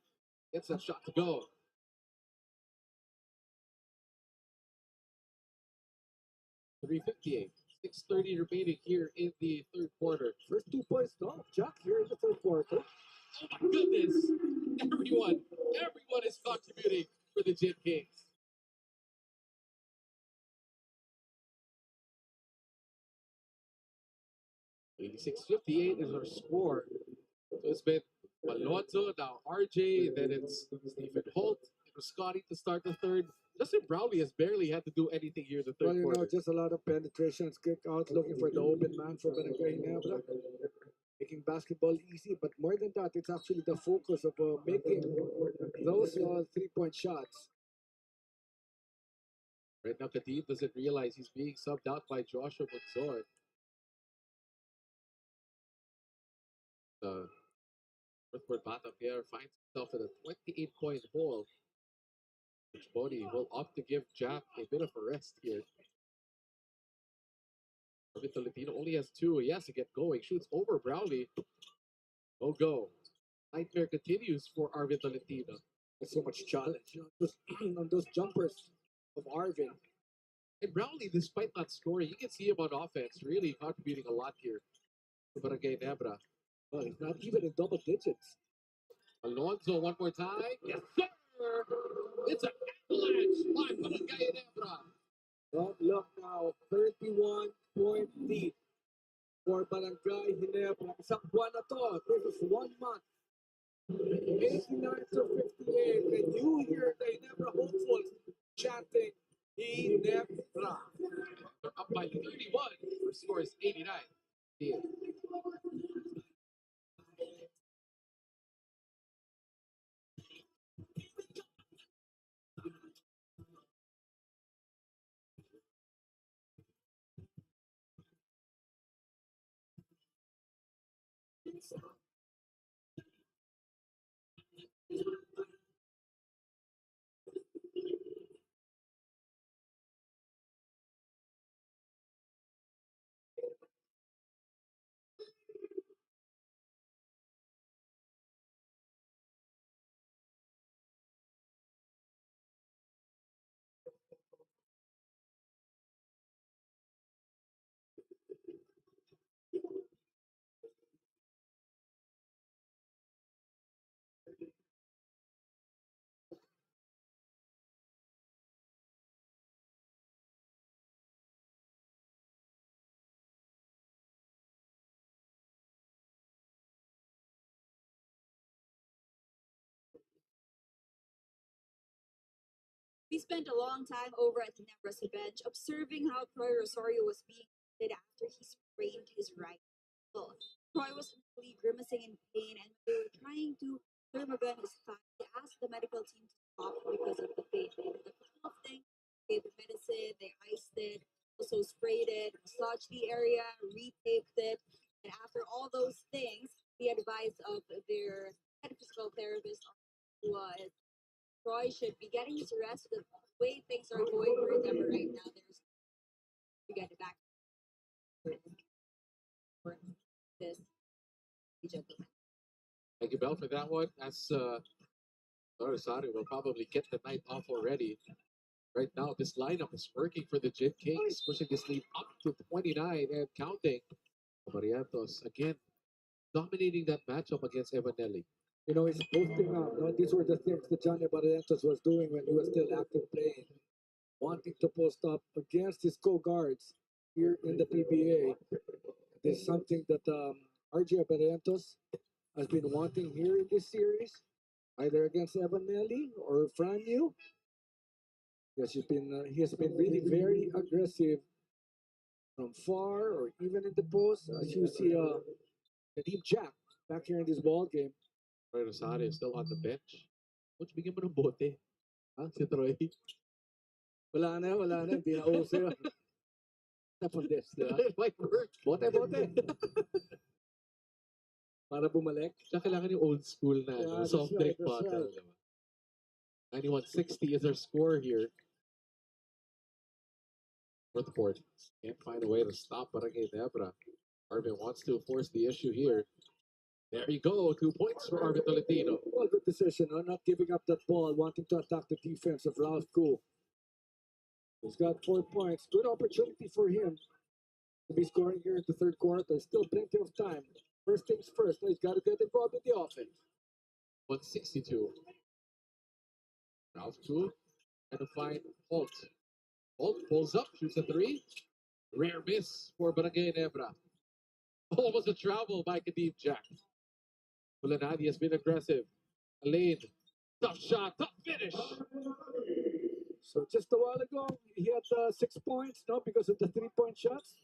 Gets a shot to go. .358. 6:30 remaining here in the third quarter. First 2 points off Jack here in the third quarter. Oh my goodness! Everyone is contributing for the Jet Kings. .8658 is our score. So it's been Alonzo, now RJ, then it's Stephen Holt. It was Scotty to start the third. Justin Brownlee has barely had to do anything here in the Well, third you know, quarter. just a lot of penetrations, kick out, looking for the open man for Barangay Ginebra. Making basketball easy, but more than that, it's actually the focus of making those 3-point shots. Right now, Kadeem doesn't realize he's being subbed out by Joshua Monzor. Northport Batangpier finds himself in a 28-point hole, which Bodie will opt to give Jack a bit of a rest here. Arvin Tolentino only has 2. He has to get going. Shoots over Brownlee. No go. Nightmare continues for Arvin Tolentino. There's so much challenge on those jumpers of Arvin. And Brownlee, despite not scoring, you can see him on offense, really contributing a lot here to Barangay Ginebra. Well, he's not even in double digits. Alonzo one more time. Yes, sir! It's an avalanche by Barangay Ginebra. Well, look now, 31-point lead for Barangay Ginebra. Isang buwan na to. This is 1 month. 89-58. And you hear the Ginebra hopefuls chanting Ginebra. They're up by 31. Their score is 89. Yeah. We spent a long time over at Ginebra's bench observing how Troy Rosario was being treated after he sprained his right ankle. Troy was simply grimacing in pain, and when they were trying to thermogun his thigh, he asked the medical team to stop because of the pain. They did a couple of things. They gave the medicine, they iced it, also sprayed it, massaged the area, retaped it, and after all those things, the advice of their head physical therapist was Troy should be getting his rest. The way things are going for them right now, there's to get it back for this gentleman. Thank you, Bell, for that one. As Rosario will probably get the night off already. Right now, this lineup is working for the Jet Kings, pushing this lead up to 29 and counting. Mariantos again dominating that matchup against Evanelli. You know, he's posting up. No, these were the things that Johnny Barrientos was doing when he was still active playing, wanting to post up against his co-guards here in the PBA. There's something that RJ Barrientos has been wanting here in this series, either against Evan Nelly or Franyu. Yes, he has been really very aggressive from far or even in the post. As you see, Kadeem Jack back here in this ball game. Troy Rosario is still on the bench. Coach, bigyan mo ng bote. Ha? Si Troy. Wala na, hindi na uso yun. Step on this, di ba? Might work. Bote. Para bumalik. Siya kailangan yung old school na Yeah, that's soft drink right, that's bottle. right. Diba? 91-60 is our score here. Northport can't find a way to stop Barangay Ginebra. Arvin wants to force the issue here. There you go, 2 points for Arvin Tolentino. Well, good decision, no? Not giving up that ball, wanting to attack the defense of Ralph Koo. He's got 4 points. Good opportunity for him to be scoring here in the third quarter. Still plenty of time. First things first, he's got to get involved in the offense. 162. Ralph Koo trying to find Holt. Holt pulls up, shoots a 3. Rare miss for Barangay Ginebra. Almost a travel by Kadeem Jack. Bulanadi has been aggressive. Alain, tough shot, tough finish. So just a while ago, he had 6 points, no, because of the 3-point shots.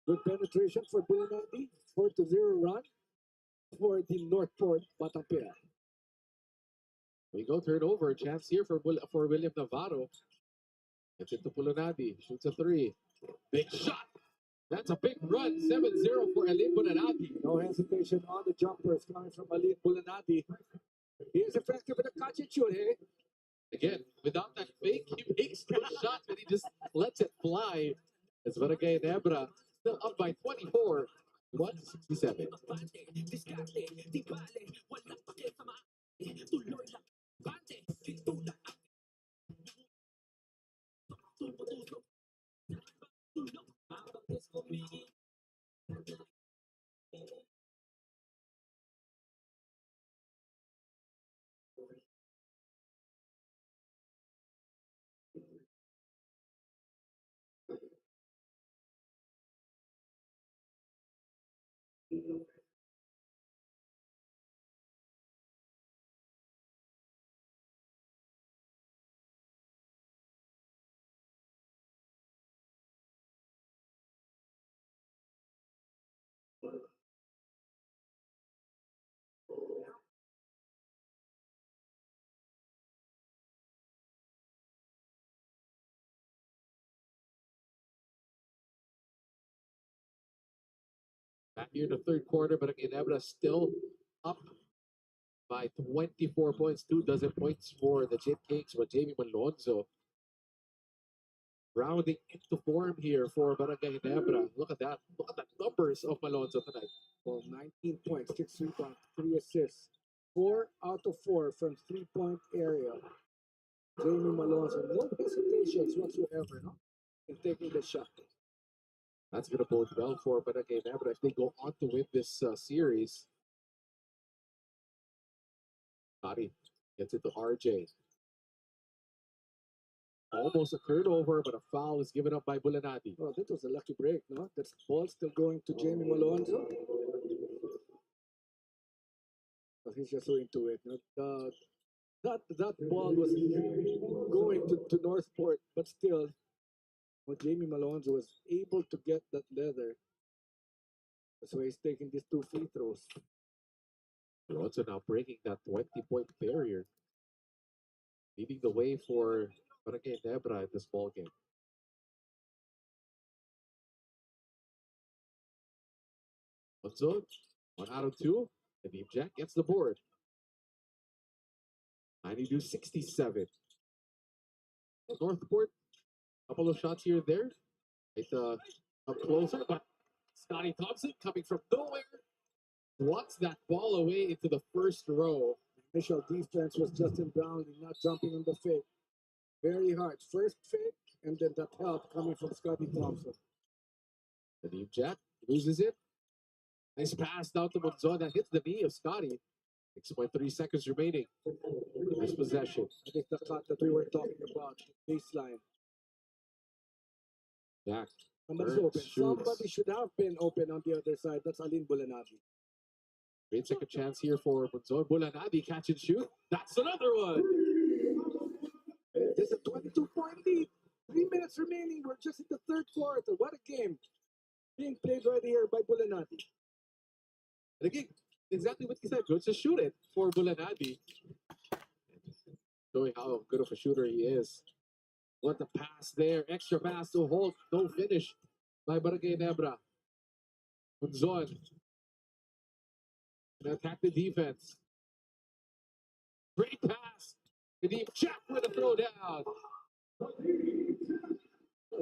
Good penetration for Bulanadi. 4-0 run for the Northport Batangpier. We go turnover. Chance here for William Navarro. Gets into Bulanadi. Shoots a 3. Big shot. That's a big run. 7-0 for Alain Bulanadi. No hesitation on the jumpers coming from Alain Bulanadi. He is effective with a catch and shoot, hey? Again, without that fake, he makes good shots, but he just lets it fly. As Barangay Ginebra still up by 24. 167. Back here in the third quarter, but again, Ginebra still up by 24 points, 2 dozen points for the Jet Kings, but Jamie Malonzo rounding into form here for Barangay Ginebra. Look at that. Look at the numbers of Malonzo tonight. Well, 19 points, 6 rebounds, 3 assists. 4 out of 4 from 3-point area. Jamie Malonzo, no hesitations whatsoever, no? In taking the shot. That's going to bode well for Barangay Ginebra if they go on to win this series. Scotty gets it to RJ. Almost a turnover, but a foul is given up by Bulanadi. Oh, that was a lucky break, no? That's ball still going to Jamie Malonzo. But he's just so into it. No? That ball was going to Northport, but still, when Jamie Malonzo was able to get that leather, that's why he's taking these 2 free throws. Malonzo now breaking that 20-point barrier, leading the way for Barangay Ginebra in this ball game. Malonzo, 1 out of 2. Kadeem Jack gets the board. 92-67. Northport, couple of shots here and there. It's up closer, but Scotty Thompson coming from nowhere wants that ball away into the first row. Initial defense was Justin Brownlee not jumping on the fake. Very hard. First fake, and then that help coming from Scotty Thompson. Kadeem Jack loses it. Nice pass down to Monzon that hits the knee of Scotty. 6.3 seconds remaining. Nice possession. That is the cut that we were talking about. Baseline. Jack. Somebody's Burns open. shoots. Somebody should have been open on the other side. That's Alin Bulanagi. Great second chance here for Bunzon. Bulanadi catch and shoot. That's another one. There's a 22-point lead. 3 minutes remaining. We're just in the third quarter. What a game being played right here by Bulanadi. And again, exactly what you said, Coach. Just shoot it for Bulanadi. Showing how good of a shooter he is. What a pass there. Extra pass to Holt. No finish by Barangay Ginebra. Bunzon. Gonna attack the defense. Great pass. Kadeem Jack with a throwdown.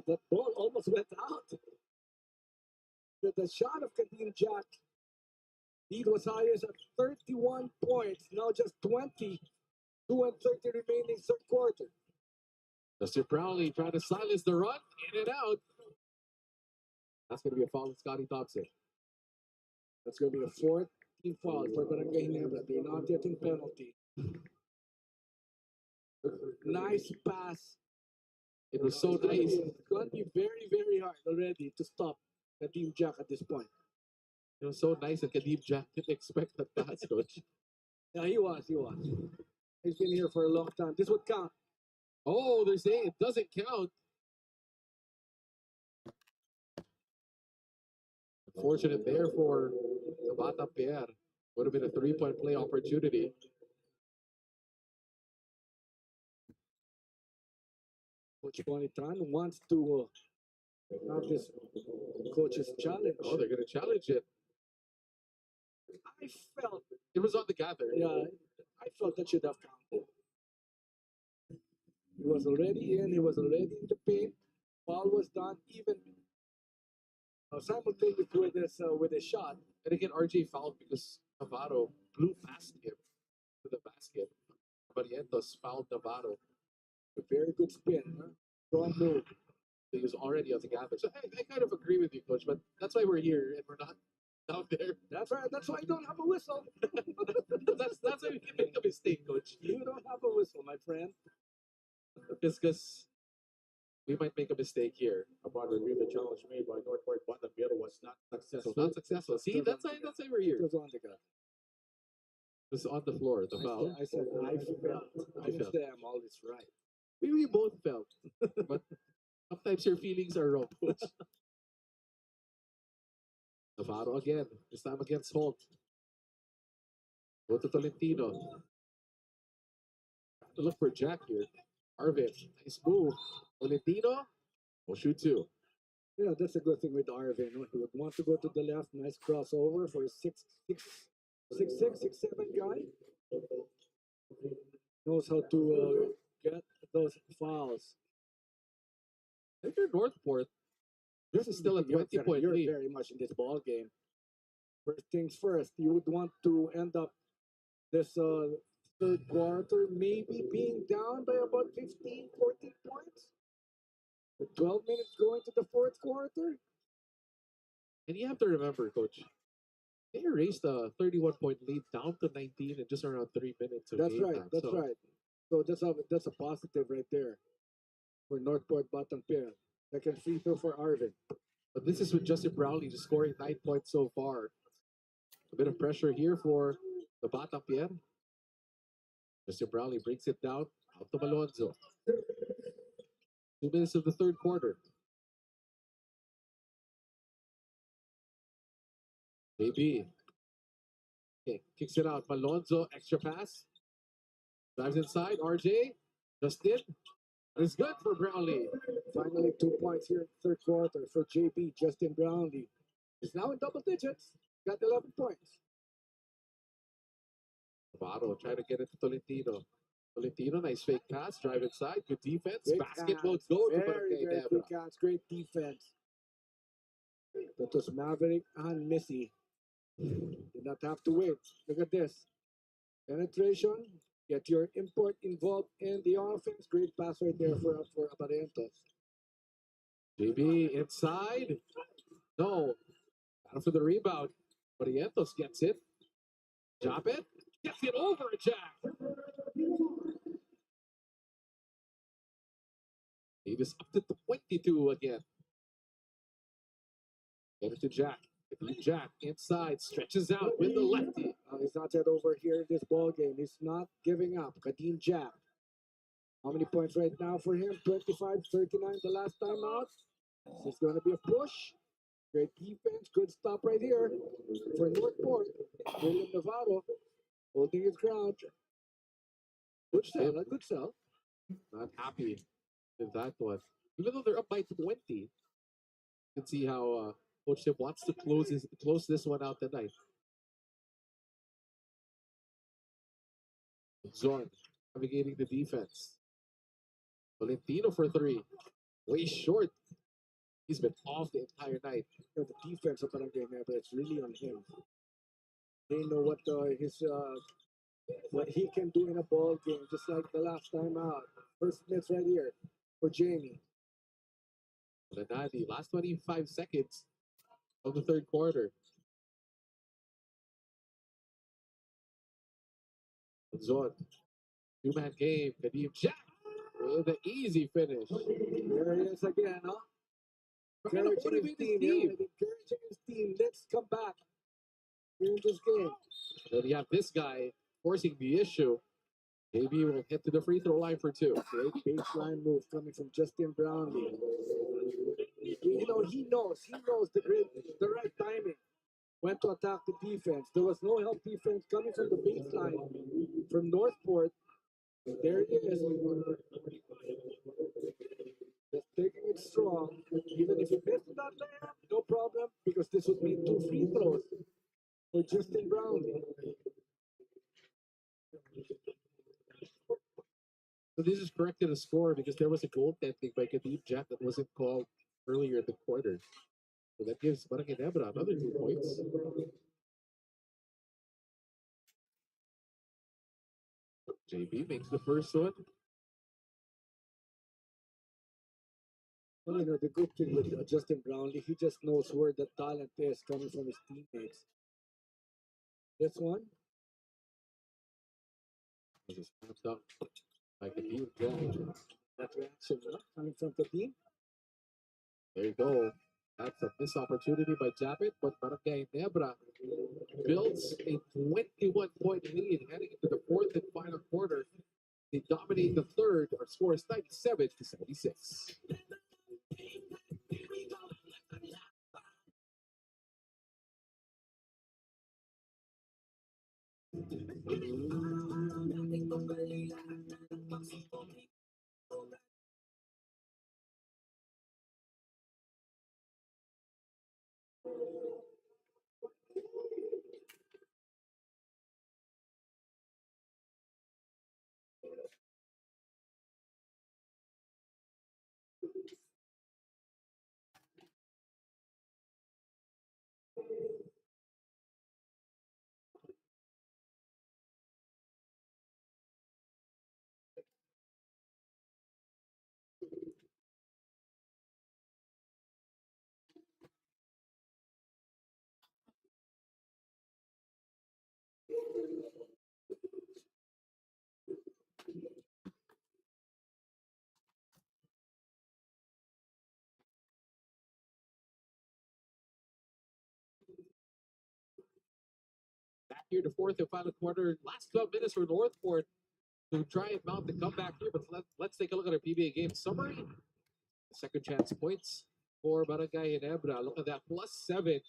The ball almost went out. The shot of Kadeem Jack. Lead was highest at 31 points. Now just 20. 2 and 30 remaining third quarter. Mr. Brownlee trying to silence the run. In and out. That's going to be a foul on Scotty Thompson. That's going to be a fourth team foul for Barangay Ginebra. They're not getting penalty. Nice pass. It was so nice. It's going to be very, very hard already to stop Kadeem Jack at this point. It was so nice that Kadeem Jack didn't expect that pass, Coach. Yeah, he was. He's been here for a long time. This would count. Oh, they're saying it doesn't count. Unfortunate there for the Batangpier. Would have been a 3-point play opportunity. Coach Bonitran wants to have this coach's challenge. Oh, they're going to challenge it. I felt, It was on the gather. yeah, I felt that should have counted. He was already in. He was already in the paint. Ball was done. Even simultaneous with a shot. And again, RJ fouled because Navarro blew past him to the basket. Barrientos fouled Navarro. A very good spin. Huh? Strong move. He was already on the gather. So I kind of agree with you, Coach, but that's why we're here and we're not down there. That's right. That's why you don't have a whistle. that's why we can make a mistake, Coach. You don't have a whistle, my friend. Because we might make a mistake here. Upon review, the challenge made by Northport Batangpier was not So successful. not successful. See, that's why we're It here. was on the ground. It was on the floor, the foul. I said, I felt. I didn't felt. say I'm always right. We both felt. But sometimes your feelings are wrong, Coach. Navarro again. This time against Holt. Go to Tolentino. Have to look for Jack here. Arvin. Nice move. Tolentino. Will shoot two. Yeah, that's a good thing with Arvin. He would want to go to the left. Nice crossover for a 6'7" guy. Knows how to get those fouls. If you're Northport, this is still a 20-point You're lead. very much in this ball game. First things first, you would want to end up this third quarter maybe being down by about 15, 14 points. With 12 minutes going to the fourth quarter. And you have to remember, Coach, they raised a 31-point lead down to 19 in just around 3 minutes of That's game right. time. That's So right. So that's a positive right there for Northport Batangpier. Second free throw for Arvin. But this is with Justin Brownlee just scoring 9 points so far. A bit of pressure here for the Batangpier. Justin Brownlee brings it down out to Malonzo. 2 minutes of the third quarter. JB. Okay, kicks it out. Malonzo, extra pass. Drives inside. RJ. Justin. It's good for Brownlee. Finally, 2 points here in the third quarter for JB, Justin Brownlee. He's now in double digits. Got 11 points. Navarro trying to get it to Tolentino. Tolentino, nice fake pass. Drive inside. Good defense. Great Basketball pass. go to Very, Barangay very Ginebra. good catch. Great defense. That was Maverick and Missy. Did not have to wait. Look at this. Penetration. Get your import involved in the offense. Great pass right there for Barrientos. JB inside. No. Battle for the rebound. Barrientos gets it. Drop it. Gets it over, Jack. Davis up to 22 again. Get it to Jack. Jack inside, stretches out with the lefty. He's not yet over here in this ball game. He's not giving up. Kadeem Jack. How many points right now for him? 25-39 the last time out. This is going to be a push. Great defense. Good stop right here for Northport. William Navarro holding his ground. Good sell. A good sell. Not happy with that one. Even though they're up by 20, you can see how Coach Tim wants to close this one out tonight. Zorn navigating the defense. Valentino for three. Way short. He's been off the entire night. The defense of Barangay Ginebra, it's really on him. They know what what he can do in a ball game, just like the last time out. First minutes right here for Jamie. Lenadi, last 25 seconds of the third quarter. Zon, two-man game. Kadeem Jack with an easy finish. There he is again, huh? Encouraging his team. Encouraging his team. Let's come back here in this game. Then you have this guy forcing the issue. JB will hit to the free throw line for two. Great baseline move coming from Justin Brownlee. You know, he knows the right timing when to attack the defense. There was no help defense coming from the baseline from Northport. There it is. Just taking it strong. Even if he missed that layup, no problem, because this would mean 2 free throws for Justin Brownlee. So this is corrected a score because there was a goaltending by Kadeem Jack that wasn't called earlier in the quarter. So that gives Barangay Ginebra another 2 points. JB makes the first one. Well, you know, the good thing with Justin Brownlee, he just knows where the talent is coming from his teammates. This one. Just popped up by Kadeem Jack. That reaction, huh? Coming from the team. There you go. That's a missed opportunity by Japet, but Barangay Ginebra builds a 21-point lead heading into the fourth and final quarter. They dominate the third. Our score is 97-76. Back here to fourth and final quarter. Last 12 minutes for Northport to try and mount the comeback here. But let's take a look at our PBA game summary. Second chance points for Barangay Ginebra. Look at that, +7.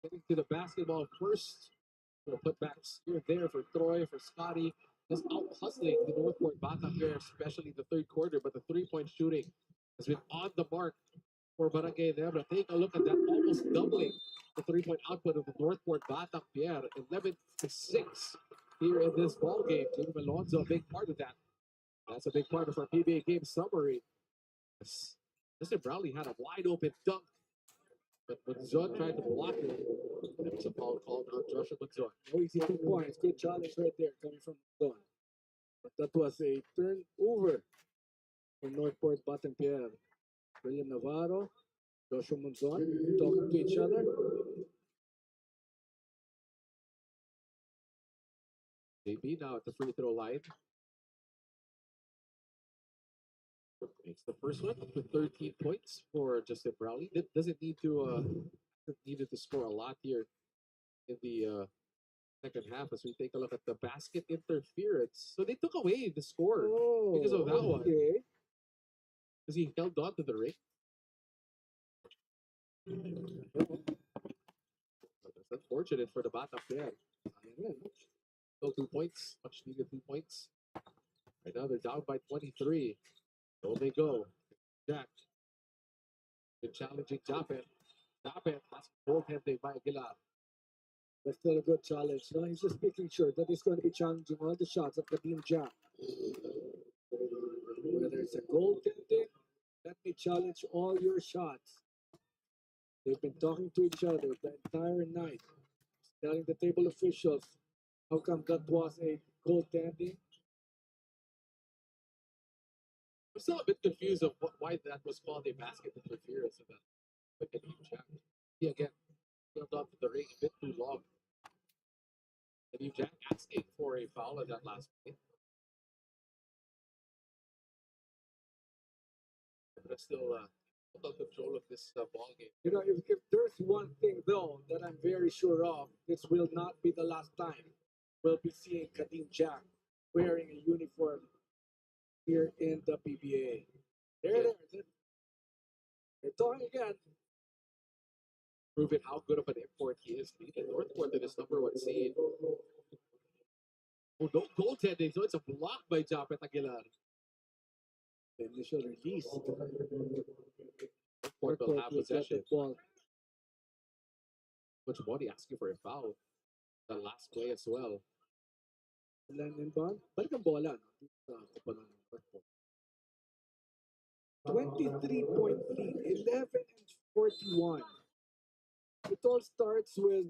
Getting to the basketball first. Putbacks here there for Troy, for Scotty. Just out hustling the Northport Batangpier, especially in the third quarter. But the three-point shooting has been on the mark for Barangay Ginebra. Take a look at that, almost doubling the three-point output of the Northport Batangpier. 11-6 here in this ball game. Jim Alonzo, a big part of that. That's a big part of our PBA game summary. Mr. Brownlee had a wide open dunk, but Manzon tried to block it. There was a foul called on Joshua Manzon. No easy 2 points. Good challenge right there coming from Don. But that was a turnover for Northport Batangpier. William Navarro, Joshua Manzon talking to each other. JB now at the free throw line. Makes the first one with 13 points for Justin Brownlee. Doesn't needed to score a lot here in the second half as we take a look at the basket interference. So they took away the score because of that one. Okay. Because he held on to the ring. That's unfortunate for the Batangpier. Still 2 points. Much needed 2 points. Right now they're down by 23. So they go. Jack. Been challenging Japet. Japet has goaltending by Aguilar. That's still a good challenge. No, he's just making sure that he's going to be challenging all the shots of the team Jack. Whether it's a goaltending, let me challenge all your shots. They've been talking to each other the entire night, telling the table officials how come that was a goaltending. I'm still a bit confused of why that was called a basket interference in that. But can you check? He again held on to the ring a bit too long. And you Jack asking for a foul in that last play. But still total control of this ball game. You know, if there's one thing though that I'm very sure of, this will not be the last time we'll be seeing Kadim Jack wearing a uniform here in the PBA. They're talking again. Proving how good of an import he is. Beating Northport in his #1 seed. Oh, no goaltending, so it's a block by Japet Aguilar. The initial release. Northport will have possession. Ball. Coach Body asking for a foul. The last play as well. Landing ball. Balik ang bola. No? 23-point lead. 11-41. It all starts with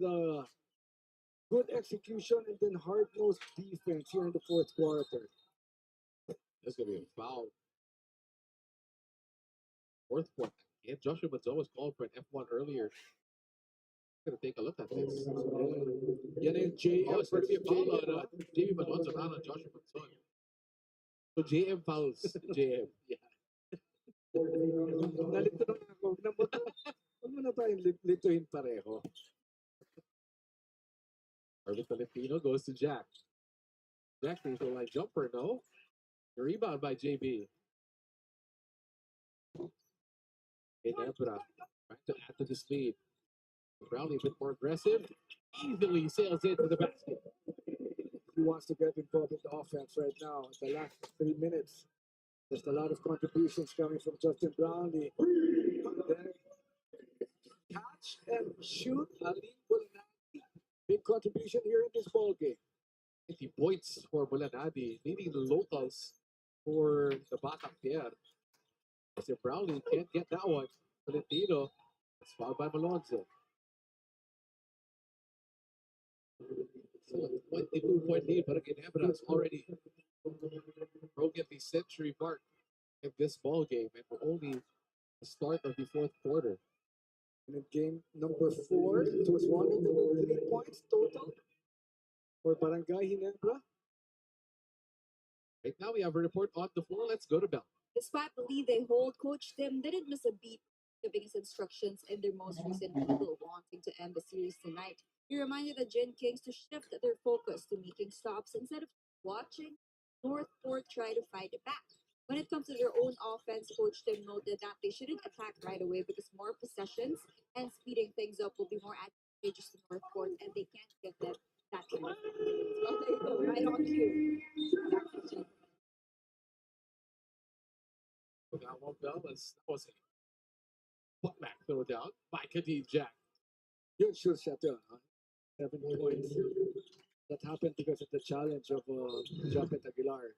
good execution and then hard-nosed defense here in the fourth quarter. There's going to be a foul. Northport. And Joshua Manzo was called for an F1 earlier. I'm going to take a look at this. Yan yung JM. Oh, it's going to be a foul on JB Malonzo, not on Joshua Manzo. So JM fouls JM. Yeah. Nalito na ako. Huwag mo na tayong lituhin pareho. Arvin Tolentino goes to Jack. Jack thinks a like jumper, no? The rebound by JB. Ginebra trying to add to this lead. Brownlee a bit more aggressive. Easily sails into the basket. He wants to get involved in the offense right now. The last 3 minutes. There's a lot of contributions coming from Justin Brownlee. Catch and shoot. Ali Bulanadi. Big contribution here in this ball game. 50 points for Bulanadi, leading the locals for the Batangpier. Justin Brownlee can't get that one. Valentino is fouled by Malonzo. So a 22-point lead, but Ginebra has already broken the century mark in this ball game, and we're only the start of the fourth quarter. And in game number 4, it was 103 points total for Barangay Ginebra. Right now we have a report on the floor. Let's go to Bell. Despite the lead they hold, Coach Tim didn't miss a beat giving his instructions in their most recent huddle, wanting to end the series tonight. He reminded the Gin Kings to shift their focus to making stops instead of watching Northport try to fight it back. When it comes to their own offense, Coach Tim noted that they shouldn't attack right away because more possessions and speeding things up will be more advantageous to Northport, and they can't get them that kind of confidence. Well, there you go, right on cue. That one Bell was a putback throw down by Kadim Jack. Good sure shot yun. 7 points. That happened because of the challenge of Japet Aguilar.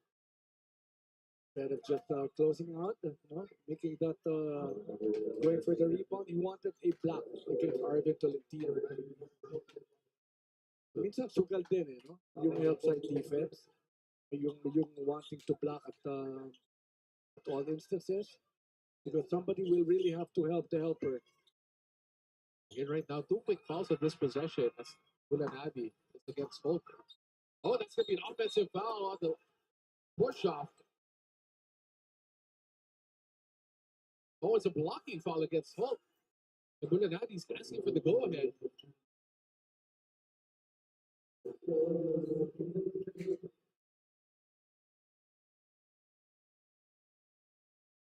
Instead of just closing out, making that, going for the rebound, he wanted a block against Arvin Tolentino. Minsan sugal din no? Yung help side defense, yung wanting to block at all instances, because somebody will really have to help the helper. Again, right now, 2 quick fouls of this possession as Bulanadi is against Holker. Oh, that's going to be an offensive foul on the push off. Oh, it's a blocking foul against Holt. And Bulanadi's asking for the go ahead.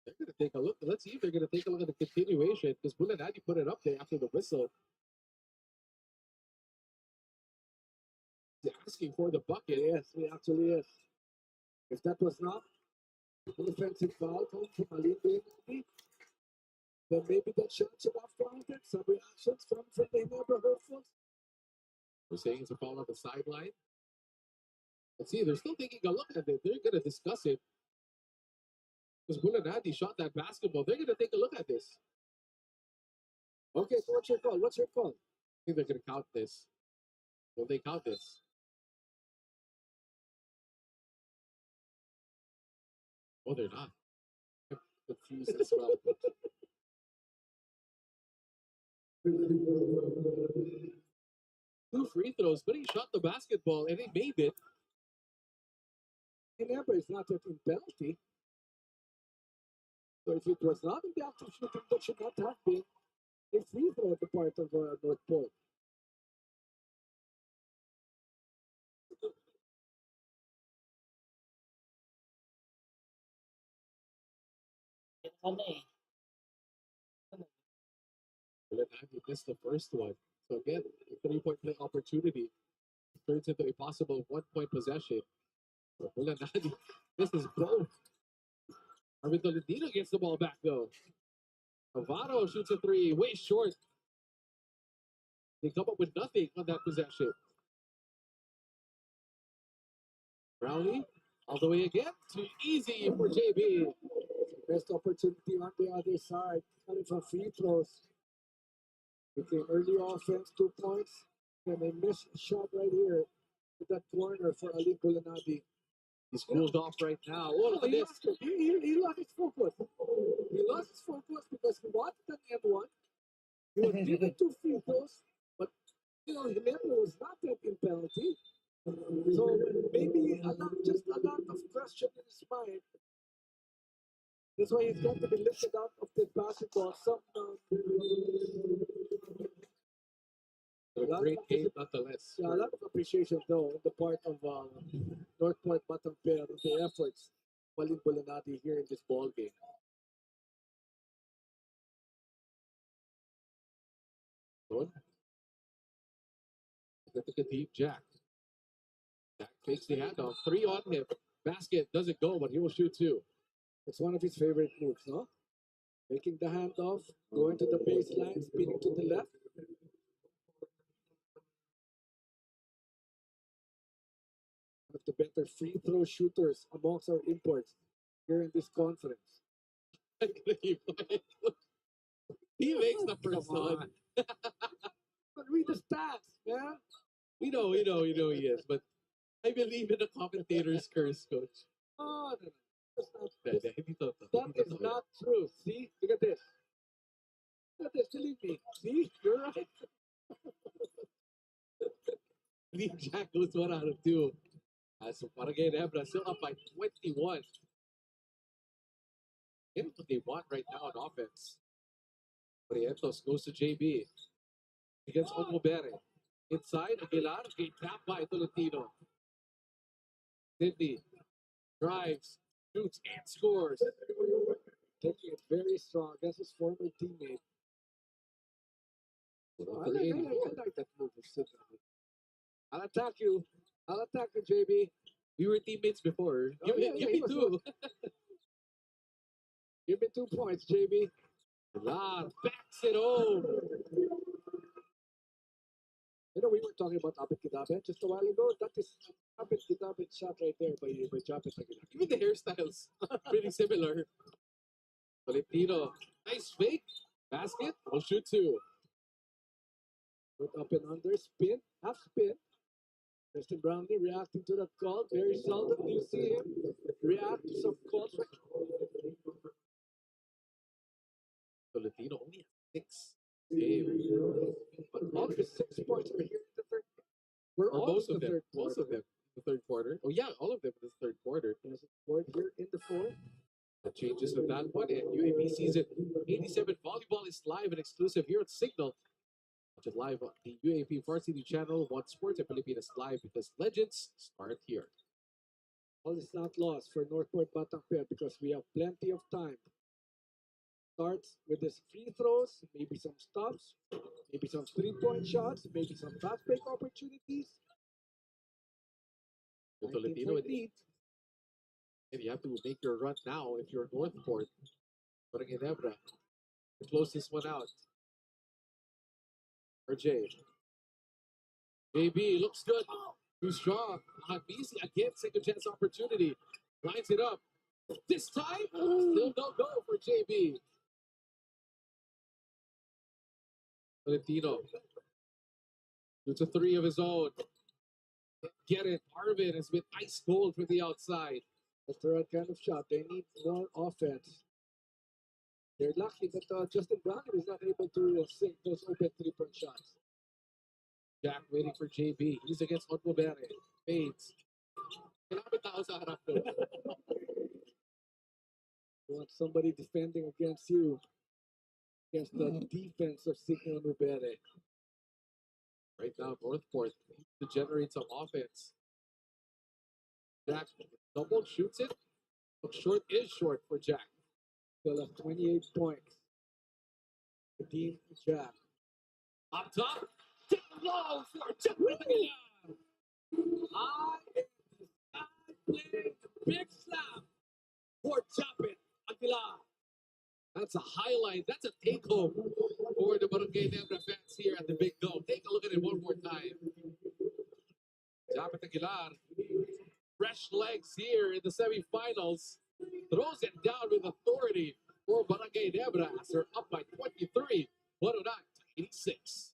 They're going to take a look. Let's see if they're going to take a look at the continuation because Bulanadi put it up there after the whistle. He's asking for the bucket. Yes, he actually is. If that was not an offensive foul coming from Alin Bailey, then maybe that shot should have counted. Some reactions from the Ginebra hopefuls. They're saying it's a foul on the sideline. Let's see, they're still taking a look at it. They're going to discuss it. Because Bulanadi shot that basketball. They're going to take a look at this. Okay, so what's your call? What's your call? I think they're going to count this. Will they count this? Oh, they're not. I'm confused as well. Two free throws, but he shot the basketball and he made it. Ginebra is not taking penalty. So if it was not in the active shooting, that should not have been a free throw on the part of Northport. Bulanadi missed the first one. So again, a 3-point play opportunity turns into a possible 1-point possession. So Bulanadi misses both. Arvin Tolentino gets the ball back though. Alvaro shoots a three, way short. They come up with nothing on that possession. Brownlee, all the way again. Too easy for JB. Best opportunity on the other side, coming from free throws. Became early offense, 2 points, and a missed shot right here with that corner for Ali Bulanadi. He's cooled off right now. Oh, look at He this. lost his focus. He lost his focus because he wanted an M1. He was given 2 free throws, but Ginebra was not taking penalty. So maybe just a lot of question in his mind. That's why he's got to be lifted out of the basketball somehow. A great game nonetheless. Yeah, a lot of appreciation though on the part of Northport Batangpier and the efforts of Alin Bulanadi here in this ball game. Good. They took a deep Jack. Jack takes the handoff. 3 on him. Basket doesn't go, but he will shoot 2. It's one of his favorite moves, no? Making the handoff, going to the baseline, spinning to the left. One of the better free throw shooters amongst our imports here in this conference. He makes the first one. But read the stats, man. We know he is, but I believe in the commentator's curse, coach. Oh, no. Hindi totoo. That Hindi is totoo. not true. See? Look at this. Look at this. Believe me. See? You're right. Lead Jack goes 1 out of 2. So Barangay Ginebra still up by 21. Get what they want right now on offense. Barrientos goes to JB. Against Omobere. Inside, Aguilar. Great tap by Tolentino. Sidney drives, shoots, and scores. Taking it very strong against his former teammate. I like that move of Sidney. I'll attack you. I'll attack you, JB. We were teammates before. Oh, Give he me was 2. Give me 2 points, JB. Aguilar backs it home. We were talking about Abit Kidabet just a while ago. That is Abit Kidabet shot right there by Japet Aguilar. Even the hairstyles, pretty similar. Tolentino, nice fake. Basket, will shoot 2. Put up and under, spin, half spin. Justin Brownlee reacting to that call. Very seldom do you see him react to some calls. Tolentino only has 6 games. But all of his 6 points were here in the third. We're Or all most in of the them. third Most quarter. of them. The quarter. Oh yeah, all of them in the third quarter. There's a board here in the fourth. The changes with that one. And UAP season 87 volleyball is live and exclusive here at Signal. Watch it live on the UAP Varsity channel. One Sports and Pilipinas live because legends start here. All is not lost for Northport Batangpier because we have plenty of time. Starts with his free throws, maybe some stops, maybe some 3-point shots, maybe some fast break opportunities. The Tolentino lead. And you have to make your run now if you're Northport. But Ginebra to close this one out. RJ. JB looks good. Too strong. BC again, second chance opportunity. Lines it up. This time, still no go for JB. Valentino. Shoots a three of his own. Get it. Arvin has been ice cold from the outside. That's the right kind of shot. They need more offense. They're lucky that Justin Browner is not able to sink those open 3-point shots. Jack waiting for JB. He's against Onbobere. Fades. Kailangan tao sa harap doon. You want somebody defending against you, against the defense of Signal Nubere. Right now, Northport to generate some offense. Jack double shoots it. Look short is short for Jack. Still have 28 points. Dean Jack. Up top. Down low for Jack Miguel. Playing big slam for Japit Aguilar. That's a highlight. That's a take home for the Barangay Ginebra fans here at the Big Dome. Take a look at it one more time. Japit Aguilar, fresh legs here in the semifinals, throws it down with authority for Barangay Ginebra as they're up by 23, 109-86.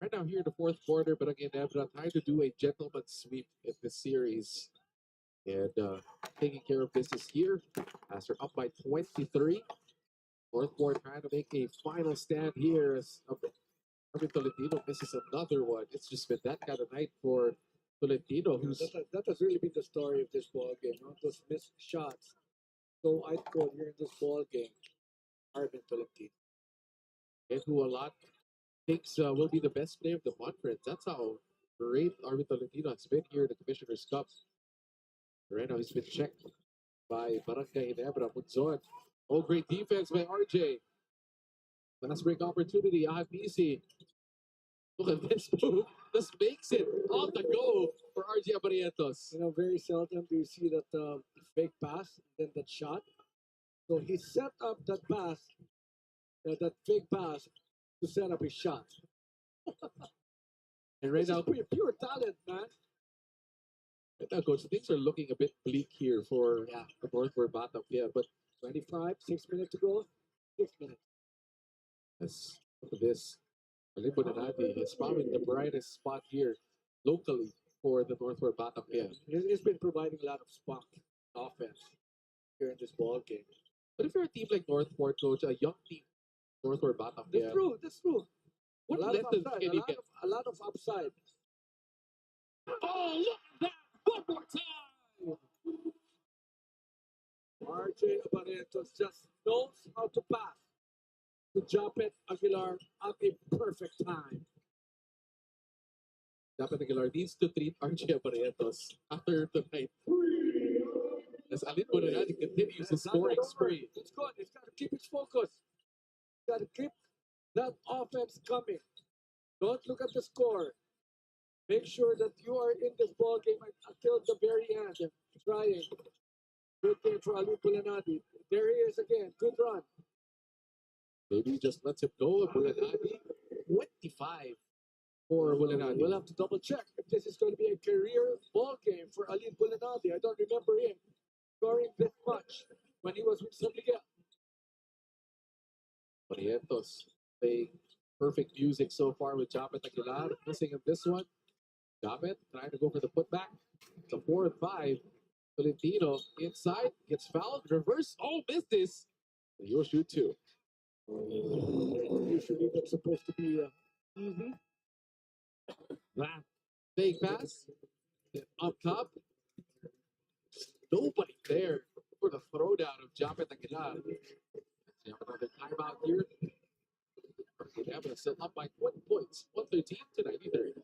Right now here in the fourth quarter, but again, Ginebra trying to do a gentleman's sweep in this series. And taking care of business here as they're up by 23. Northport trying to make a final stand here as Arvin Tolentino misses another one. It's just been that kind of night for Tolentino, who's That has really been the story of this ball game. Those missed shots. So I scored here in this ball game. Arvin Tolentino. and who a lot thinks will be the best player of the conference. That's how great Arvin Tolentino has been here in the Commissioner's Cup. Right now he's been checked by Barangay Ginebra. Munzon. Oh, great defense by RJ. Last break opportunity. BC. Look at this move. Just makes it on the go for RJ Barrientos. Very seldom do you see that fake pass, then that shot. So he set up that pass, that fake pass, to set up his shot. And right This now, is pure talent, man. right now, Coach, things are looking a bit bleak here for the Northport Batangpier. But 25, 6 minutes to go. 6 minutes. let's look at this. Alimbo Nanati is probably the brightest spot here locally for the Northport Batangpier. He's been providing a lot of spunk offense here in this ball game. But if you're a team like Northport, Coach, a young team, Northport Batangpier, That's true. what A lot of lessons upside, can you get? a lot of upside. Oh, look at that! One more time! RJ Barrientos just knows how to pass to Japet Aguilar at a perfect time. Dapat Aguilar needs to treat RJ Barrientos after tonight. As Alin Bonanati continues his It's not scoring yet over. spree. It's good. It's got to keep its focus. Got to keep that offense coming. Don't look at the score. Make sure that you are in this ball game until the very end. Trying. Good game for Ali Pulanadi. There he is again. Good run. Maybe he just lets him go. Bulanadi, 25 for Bulanadi. We'll have to double check if this is going to be a career ball game for Ali Pulanadi. I don't remember him scoring this much when he was with San Miguel. Barrientos playing perfect music so far with Japet Aguilar. Missing him this one. Japet trying to go for the putback. The 4 and 5. Valentino inside, gets fouled, reverse. Oh, missed this. You'll shoot two. Usually that's supposed to be easy. That fake pass. Then up top. Nobody there for the throwdown of Japet Aguilar. They have another timeout here. Ginebra still up by 20 points. 113 to 93.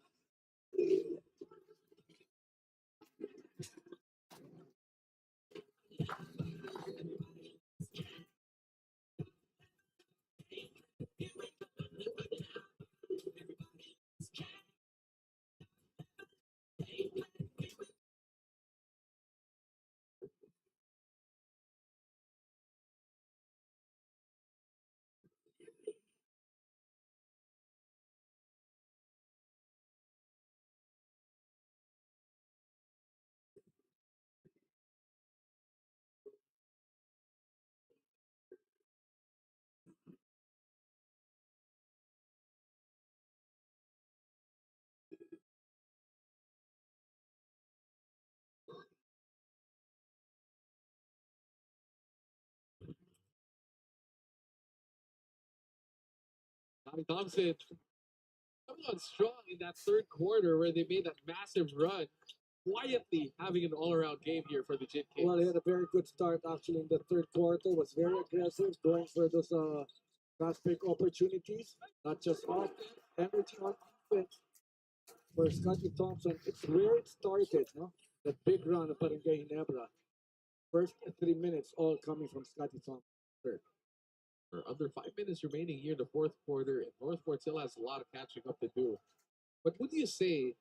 Tommy Thompson coming on strong in that third quarter where they made that massive run. Quietly having an all-around game here for the Jit Kings. Well, he had a very good start actually in the third quarter. Was very aggressive, going for those fast break opportunities. Not just offense, energy on offense. For Scotty Thompson, it's where it started, no? That big run of Barangay Ginebra. First 3 minutes, all coming from Scotty Thompson. Third. For under 5 minutes remaining here in the fourth quarter, and Northport still has a lot of catching up to do. But would you say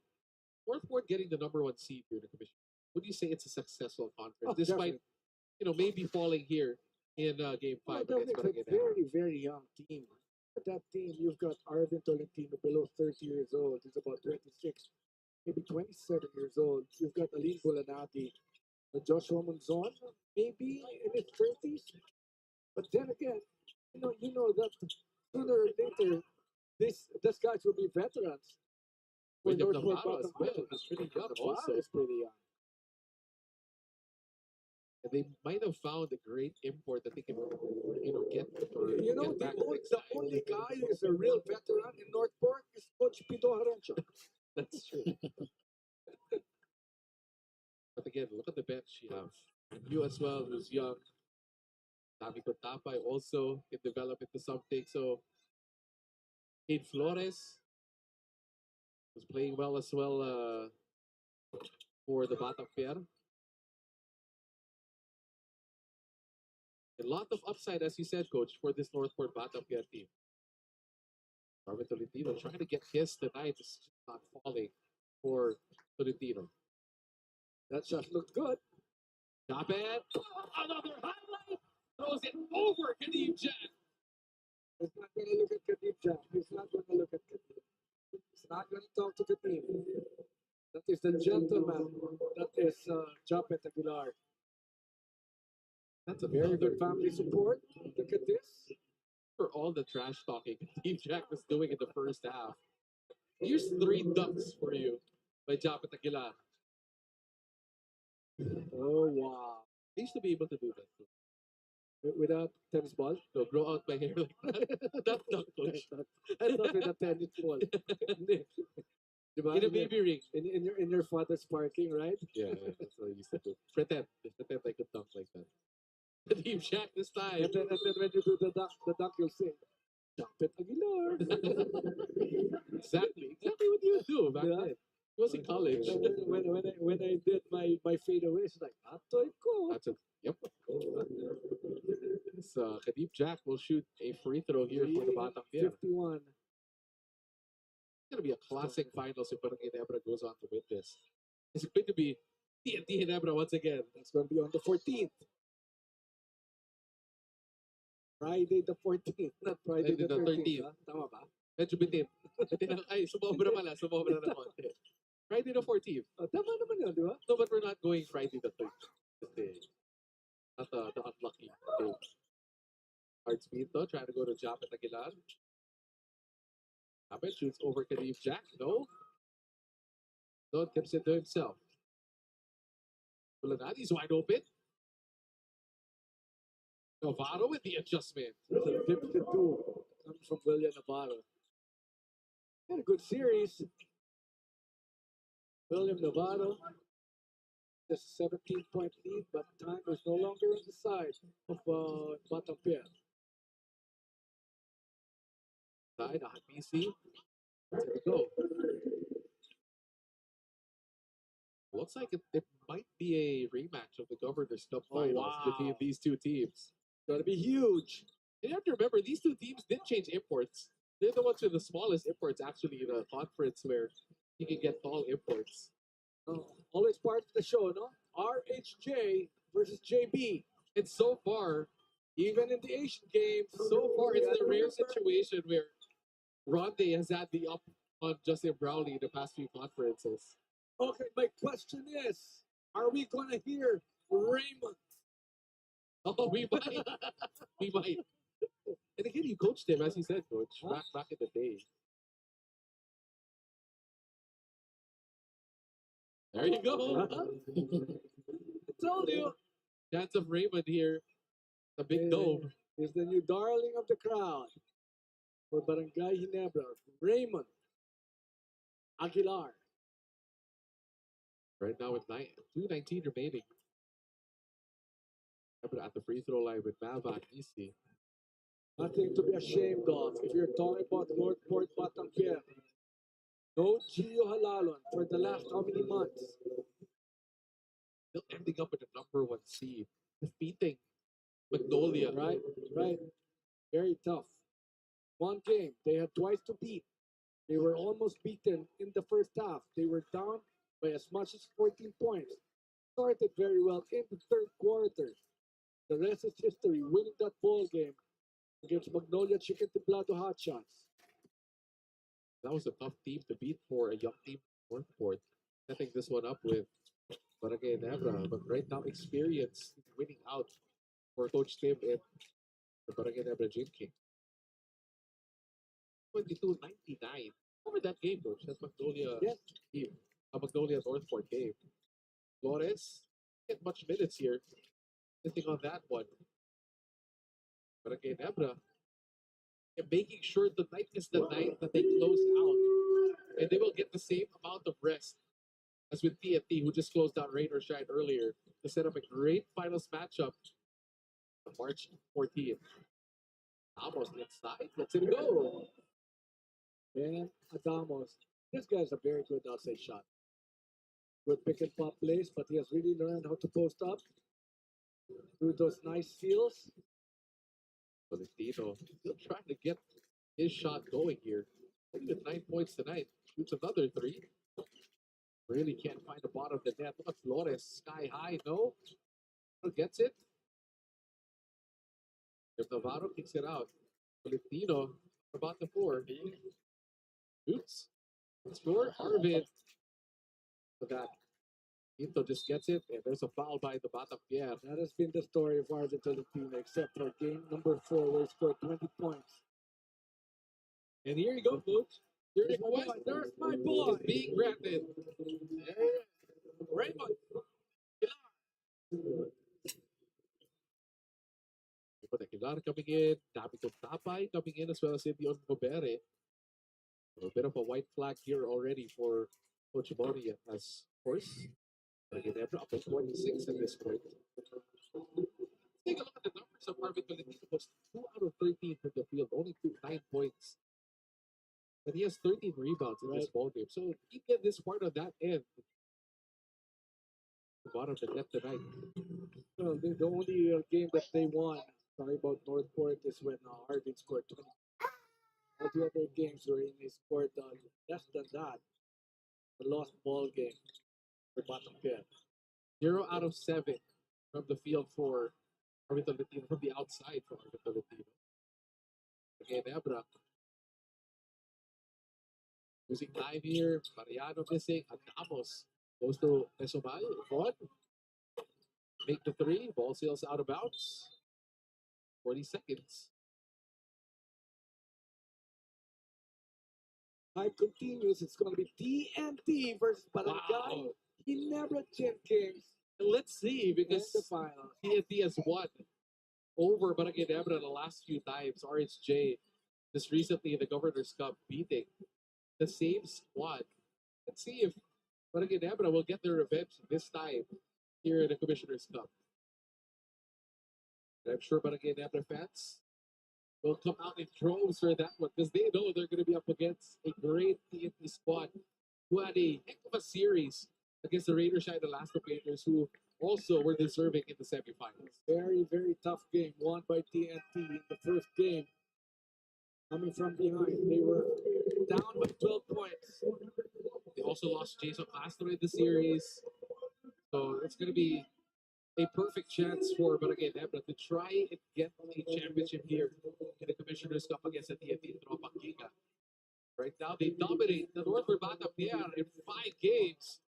Northport getting the number one seed here in the commission? Would you say it's a successful conference, Oh, despite definitely. maybe falling here in game Well, 5 against definitely, it's Barangay? a very, very young team. At that team, you've got Arvin Tolentino below 30 years old. He's about 26, maybe 27 years old. You've got Aline Bulanati, Joshua Monzon, maybe in his 30s. But then again, you know that sooner or later, these guys will be veterans. For William Northport Navarro as well Batangpier. is pretty young Navarro also. is pretty young. And they might have found a great import that they can, get or You know, get back the next time. only guy who is a real veteran in Northport is Coach Pito Harencio. That's true. But again, look at the bench you have. And you as well, who's young. Tavi Tapay also can develop into something. So, Kate Flores was playing well as well for the Batangpier. A lot of upside, as you said, Coach, for this Northport Batangpier team. Arvin Tolentino trying to get his tonight. It's just not falling for Tolentino. That shot looked good. Not bad. Another highlight. Throws it over Kadeem Jack. He's not going to look at Kadeem Jack. He's not going to look at Kadeem. He's not going to talk to Kadeem. That is the gentleman. That is Japet Aguilar. That's a Very good family support. Look at this. For all the trash talking Kadeem Jack was doing in the first half. Here's 3 dunks for you by Japet Aguilar. Oh, wow. I used to be able to do that too. Without tennis ball? No, grow out my hair like that. That dunk, Coach. That's not with a tennis ball. Diba? In a baby ring. In your father's parking, right? Yeah, that's what I used to do. Pretend I could dunk like that. Kadeem Jack this time. And then when you do the dunk, you'll say, "Jump it, Aguilar." Exactly what you do back Yeah. then. It was in college. when I did my fadeaway, it's like, atoy ko. That's it. Yep. So Kadeem Jack will shoot a free throw here for the Batangpier. 51. It's going to be a classic finals if Barangay Ginebra goes on to win this. It's going to be TNT Ginebra once again. It's going to be on the 14th. Friday the 14th, not Friday Friday the the 13th. 13th. Ha? Tama ba? Medyo bitin. Ay, sumobra pala. Sumobra na konti. Friday the 14th. Oh, tama naman yun, di ba? No, but we're not going Friday the 13th. Kasi not the unlucky day. Hard speed though, trying to go to Japet Aguilar. Japet shoots over Kadeem Jack. No. Don keeps it to himself. Bulanati's wide open. Navarro with the adjustment. There's a 52 comes from William Navarro. Had a good series. William Navarro, just 17-point lead, but time is no longer on the side of Batangpier. Side, BC. There we go. Looks like it might be a rematch of the Governor's Cup Oh, finals wow. between these two teams. Gonna be huge. And you have to remember, these two teams did change imports. They're the ones with the smallest imports, actually, in a conference where you can get tall imports. Always part of the show, no? RHJ versus JB. And so far, Even in the Asian games, it's the rare situation where Ronde has had the up on Justin Brownlee in the past few conferences. Okay, my question is, are we gonna hear Raymond? Oh, we might. We might. And again, you coached him, as you said, Coach, back in the day. There you go. I told you, Chance of Raymond here. The big dome. he's the new darling of the crowd for Barangay Ginebra. Raymond Aguilar. Right now with 2:19 remaining. At the free throw line with Malvac easy. Nothing to be ashamed of if you're talking about Northport Batangpier. No Gio Halalon for the last how many months? Still ending up with the number 1 seed. Defeating Magnolia. Right. Very tough. One game, they had twice to beat. They were almost beaten in the first half. They were down by as much as 14 points. Started very well in the third quarter. The rest is history, winning that ball game against Magnolia Chicken Templado Hotshots. That was a tough team to beat for a young team Northport. Setting this one up with Barangay Ginebra. But right now, experience winning out for Coach Tim and the Barangay Ginebra Gym King. 22-99. Over that game, Coach. That's Magnolia team. A Magnolia Northport game. Flores get much minutes here. Sitting on that one. Barangay Ginebra. And making sure tonight is the night that they close out. And they will get the same amount of rest as with TNT, who just closed out Rain or Shine earlier to set up a great finals matchup on March 14th. Almost inside. Let's it go. And Adamos. This guy's a very good outside shot. Good pick and pop plays, but he has really learned how to post up. Do those nice steals. Valentino still trying to get his shot going here. Only with 9 points tonight. Shoots another 3. Really can't find the bottom of the net. Look at Flores. Sky high, no. Gets it. If Navarro kicks it out. Valentino about the 4. Shoots. Score. Arvid. For that. Pinto just gets it, and there's a foul by the Batangpier. That has been the story of Arvid Valentino, except for game number 4, where he scored 20 points. And here you go, folks. Your There's my request boy. There's my boy. is being granted. Raymond. Aguilar coming in. Dabito Tapay coming in as well as Indion Bobere. A bit of a white flag here already for Coach Boni, as of course. Ginebra up at 26 at this point. Take a look at the numbers. Marvin Tolentino was 2 out of 13 from the field, only 9 points. But he has 13 rebounds in this ball game. So he get this part on that end. The bottom of the net tonight. Well, the only game that they won, sorry about Northport, is when Harding scored 20. All the other games wherein they scored less than that, the lost ball game for Batangpier. 0 out of 7 from the field for Marvin Tolentino, from the outside for Marvin Tolentino. Ginebra losing 9 here. Mariano missing. Andamos goes to Pesomay. Vaughn. Make the 3. Ball sails out of bounds. 40 seconds. Time continues. It's going to be TNT versus Barangay. Wow. Ginebra Gin Kings Let's see, in the because final. TNT has won over Barangay Ginebra the last few times. RHJ just recently in the Governor's Cup beating the same squad. Let's see if Barangay Ginebra will get their revenge this time here in the Commissioner's Cup. And I'm sure Barangay Ginebra fans will come out in droves for that one because they know they're going to be up against a great TNT squad who had a heck of a series against the Raiders in the last Raiders, who also were deserving in the semifinals. Very, very tough game won by TNT in the first game. Coming from behind, they were down by 12 points. They also lost Jason Castro in the series. So it's going to be a perfect chance for Barangay Ginebra to try and get a championship here in the Commissioner's Cup against the TNT Batangpier. Right now, they dominate the Northport Batangpier in 5 games.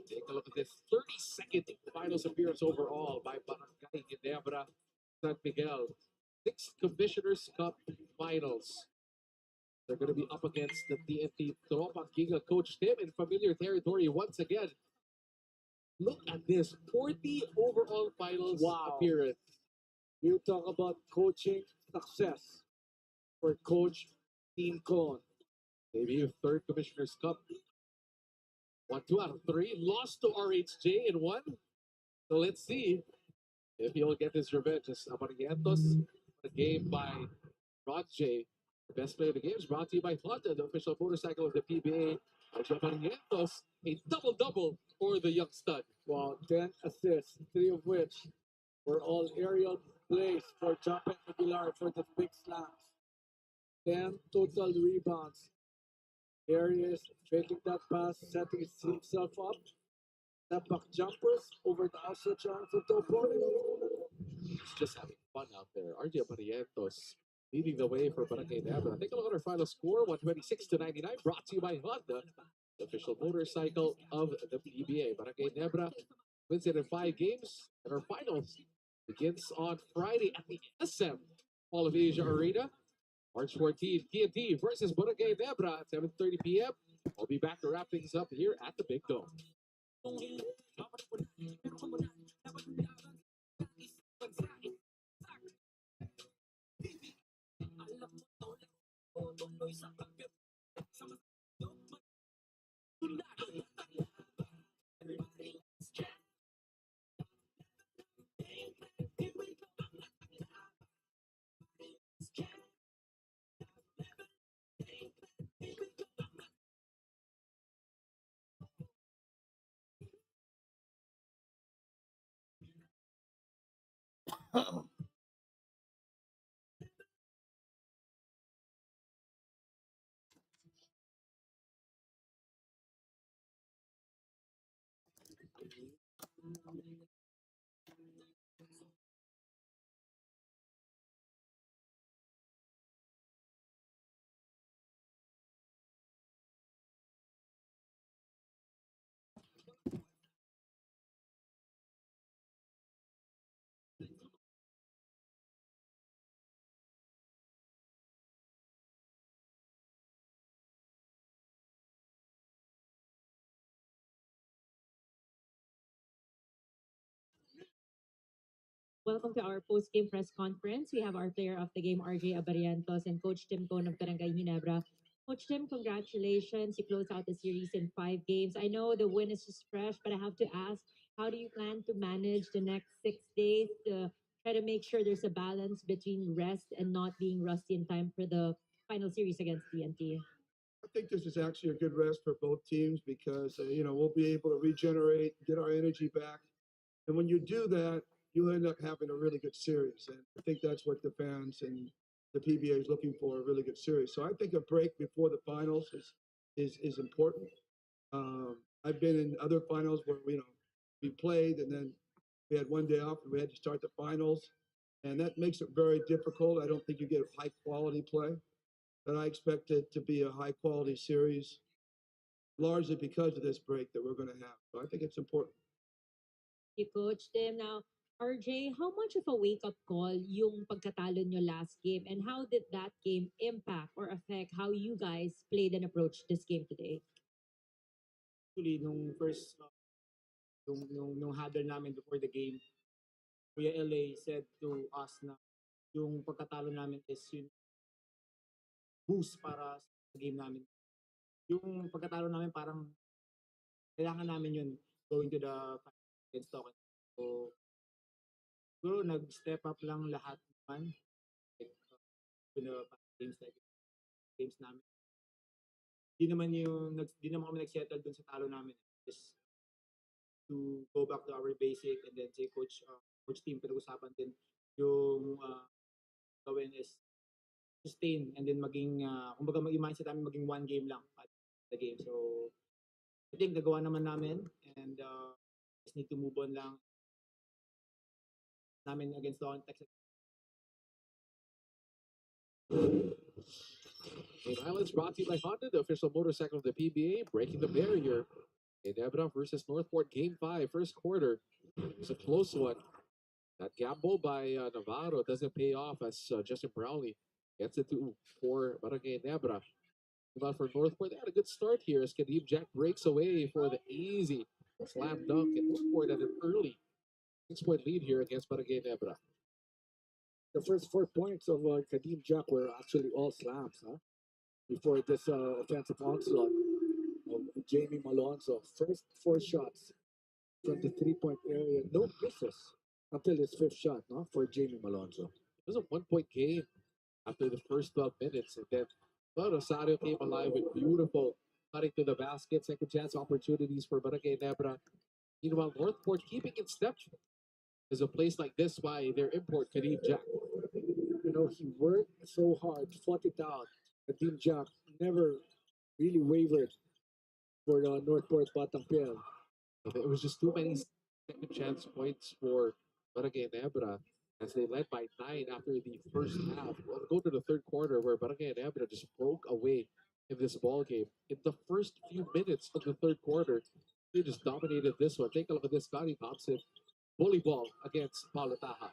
Take a look at this 32nd finals appearance overall by Barangay Ginebra San Miguel. 6 Commissioner's Cup finals. They're going to be up against the TNT Batangpier. Coach Tim in familiar territory once again. Look at this 40 overall finals appearance. You talk about coaching success for Coach Team Cone. Debut 3rd Commissioner's Cup. 1, 2 out of 3. Lost to RHJ in 1. So let's see if he'll get his revenge. As Abarientos, the game by Rod J. The best player of the game is brought to you by Honda, the official motorcycle of the PBA. Abarientos, a double-double for the young stud. Wow, 10 assists, 3 of which were all aerial plays for Jumpin Aguilar for the big slams. 10 total rebounds. There he is, making that pass, setting himself up. Step back jumpers over the outstretched arms of the opponent. He's just having fun out there. RJ Abarientos leading the way for Barangay Ginebra. Take a look at our final score, 126-99, brought to you by Honda, the official motorcycle of the PBA. Barangay Ginebra wins it in 5 games, and our finals begins on Friday at the SM Mall of Asia Arena. March 14th, TNT versus Barangay Ginebra at 7:30 p.m. I'll be back to wrap things up here at the Big Dome. Welcome to our post-game press conference. We have our player of the game, RJ Abarientos, and Coach Tim Cone of Barangay Ginebra. Coach Tim, congratulations. You closed out the series in 5 games. I know the win is just fresh, but I have to ask, how do you plan to manage the next 6 days to try to make sure there's a balance between rest and not being rusty in time for the final series against TNT? I think this is actually a good rest for both teams because we'll be able to regenerate, get our energy back, and when you do that, you end up having a really good series. And I think that's what the fans and the PBA is looking for, a really good series. So I think a break before the finals is important. I've been in other finals where we played and then we had one day off and we had to start the finals, and that makes it very difficult. I don't think you get high quality play, but I expect it to be a high quality series, largely because of this break that we're going to have. So I think it's important. You coach them now. RJ, how much of a wake-up call yung pagkatalo nyo last game, and how did that game impact or affect how you guys played and approached this game today? Actually, nung first, nung huddle namin before the game, Kuya LA said to us na yung pagkatalo namin is yung boost para sa game namin. Yung pagkatalo namin parang kailangan namin yun going to the final against Token. So, siguro nag-step up lang lahat naman. Like, to the games like games namin. Di naman kami nag-settle dun sa talo namin. Just to go back to our basic, and then say coach team pinag-usapan din yung gawin is sustain, and then maging kumbaga yung mindset namin maging one game lang at the game. So I think nagawa naman namin, and just need to move on lang namin against the Texas. Game Highlights brought to you by Honda, the official motorcycle of the PBA, breaking the barrier. Ginebra versus Northport, Game 5, first quarter. It's a close one. That gamble by Navarro doesn't pay off as Justin Brownlee gets it to for Barangay Ginebra. But for Northport, they had a good start here as Kadeem Jack breaks away for the easy slam dunk, and Northport at an early 6-point lead here against Barangay Ginebra. The first 4 points of Kadeem Jack were actually all slams, huh? Before this offensive onslaught of Jamie Malonzo. First 4 shots from the 3-point area, no misses until his 5th shot, no, for Jamie Malonzo. It was a 1-point game after the first 12 minutes, and then Rosario came alive with beautiful cutting to the basket, second chance opportunities for Barangay Ginebra. Meanwhile, Northport keeping in step is a place like this by their import, Kadeem Jack. He worked so hard, fought it out. Kadeem Jack never really wavered for the Northport Batangpier. It was just too many second chance points for Barangay Ginebra as they led by 9 after the first half. We'll go to the third quarter where Barangay Ginebra just broke away in this ball game. In the first few minutes of the third quarter, they just dominated this one. Take a look at this. Scotty Thompson, bully ball against Paulo Taha.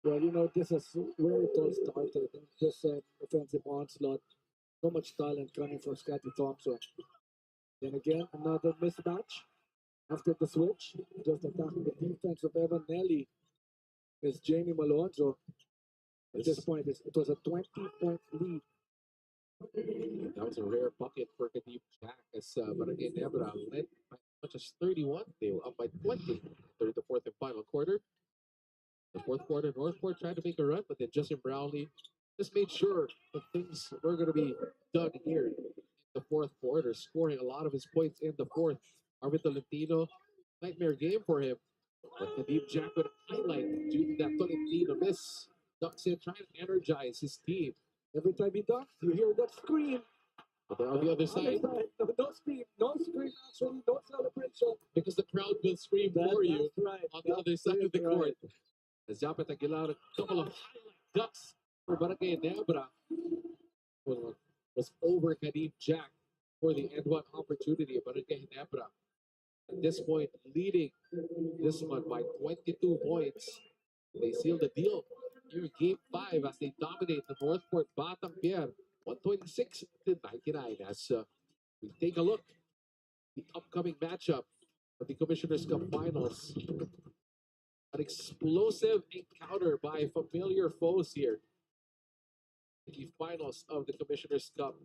Well, this is where it all started. This offensive onslaught. So much talent coming from Scotty Thompson. Then again, another mismatch after the switch. Just attacking the defense of Evan Nelly is Jamie Malonzo. At this point, it was a 20-point lead. That was a rare bucket for Kadeem Jack as Barangay Ginebra led by as much as 31. They were up by 20 during the fourth and final quarter. The fourth quarter, Northport tried to make a run, but then Justin Brownlee just made sure that things were going to be done here in the fourth quarter, scoring a lot of his points in the fourth. Arvin Tolentino, nightmare game for him. But Kadeem Jack would highlight due to that Tolentino miss. Ducks in trying to energize his team. Every time he dunks, you hear that scream. But then on the other side, No scream, actually, no celebration. because the crowd will scream for you That's right. on the other side of the Right. court. As Japet Aguilar, a couple of highlight ducks for Barangay Ginebra was over Kadeem Jack for the end one opportunity of Barangay Ginebra. At this point, leading this one by 22 points. They seal the deal here in Game 5 as they dominate the Northport Batangpier 126 to 99. As we take a look at the upcoming matchup of the Commissioner's Cup Finals. An explosive encounter by familiar foes here. The finals of the Commissioner's Cup.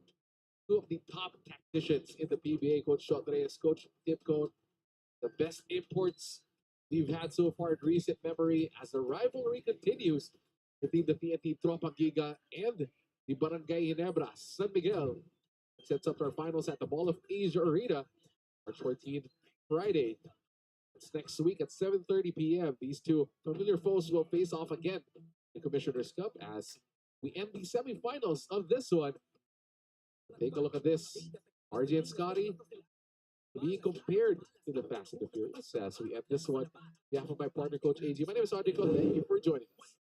Two of the top tacticians in the PBA, Coach Shot Reyes, Coach Tim Cone, the best imports we've had so far in recent memory as the rivalry continues between the TNT Tropa Giga and the Barangay Ginebra San Miguel. Sets up our finals at the Mall of Asia Arena, March 14th, Friday. It's next week at 7:30 p.m. These two familiar foes will face off again in the Commissioner's Cup as we end the semifinals of this one. Take a look at this. RJ and Scotty being compared to the Fast and the Furious as we end this one. On behalf of my partner, Coach AG, my name is Audrico. Thank you for joining us.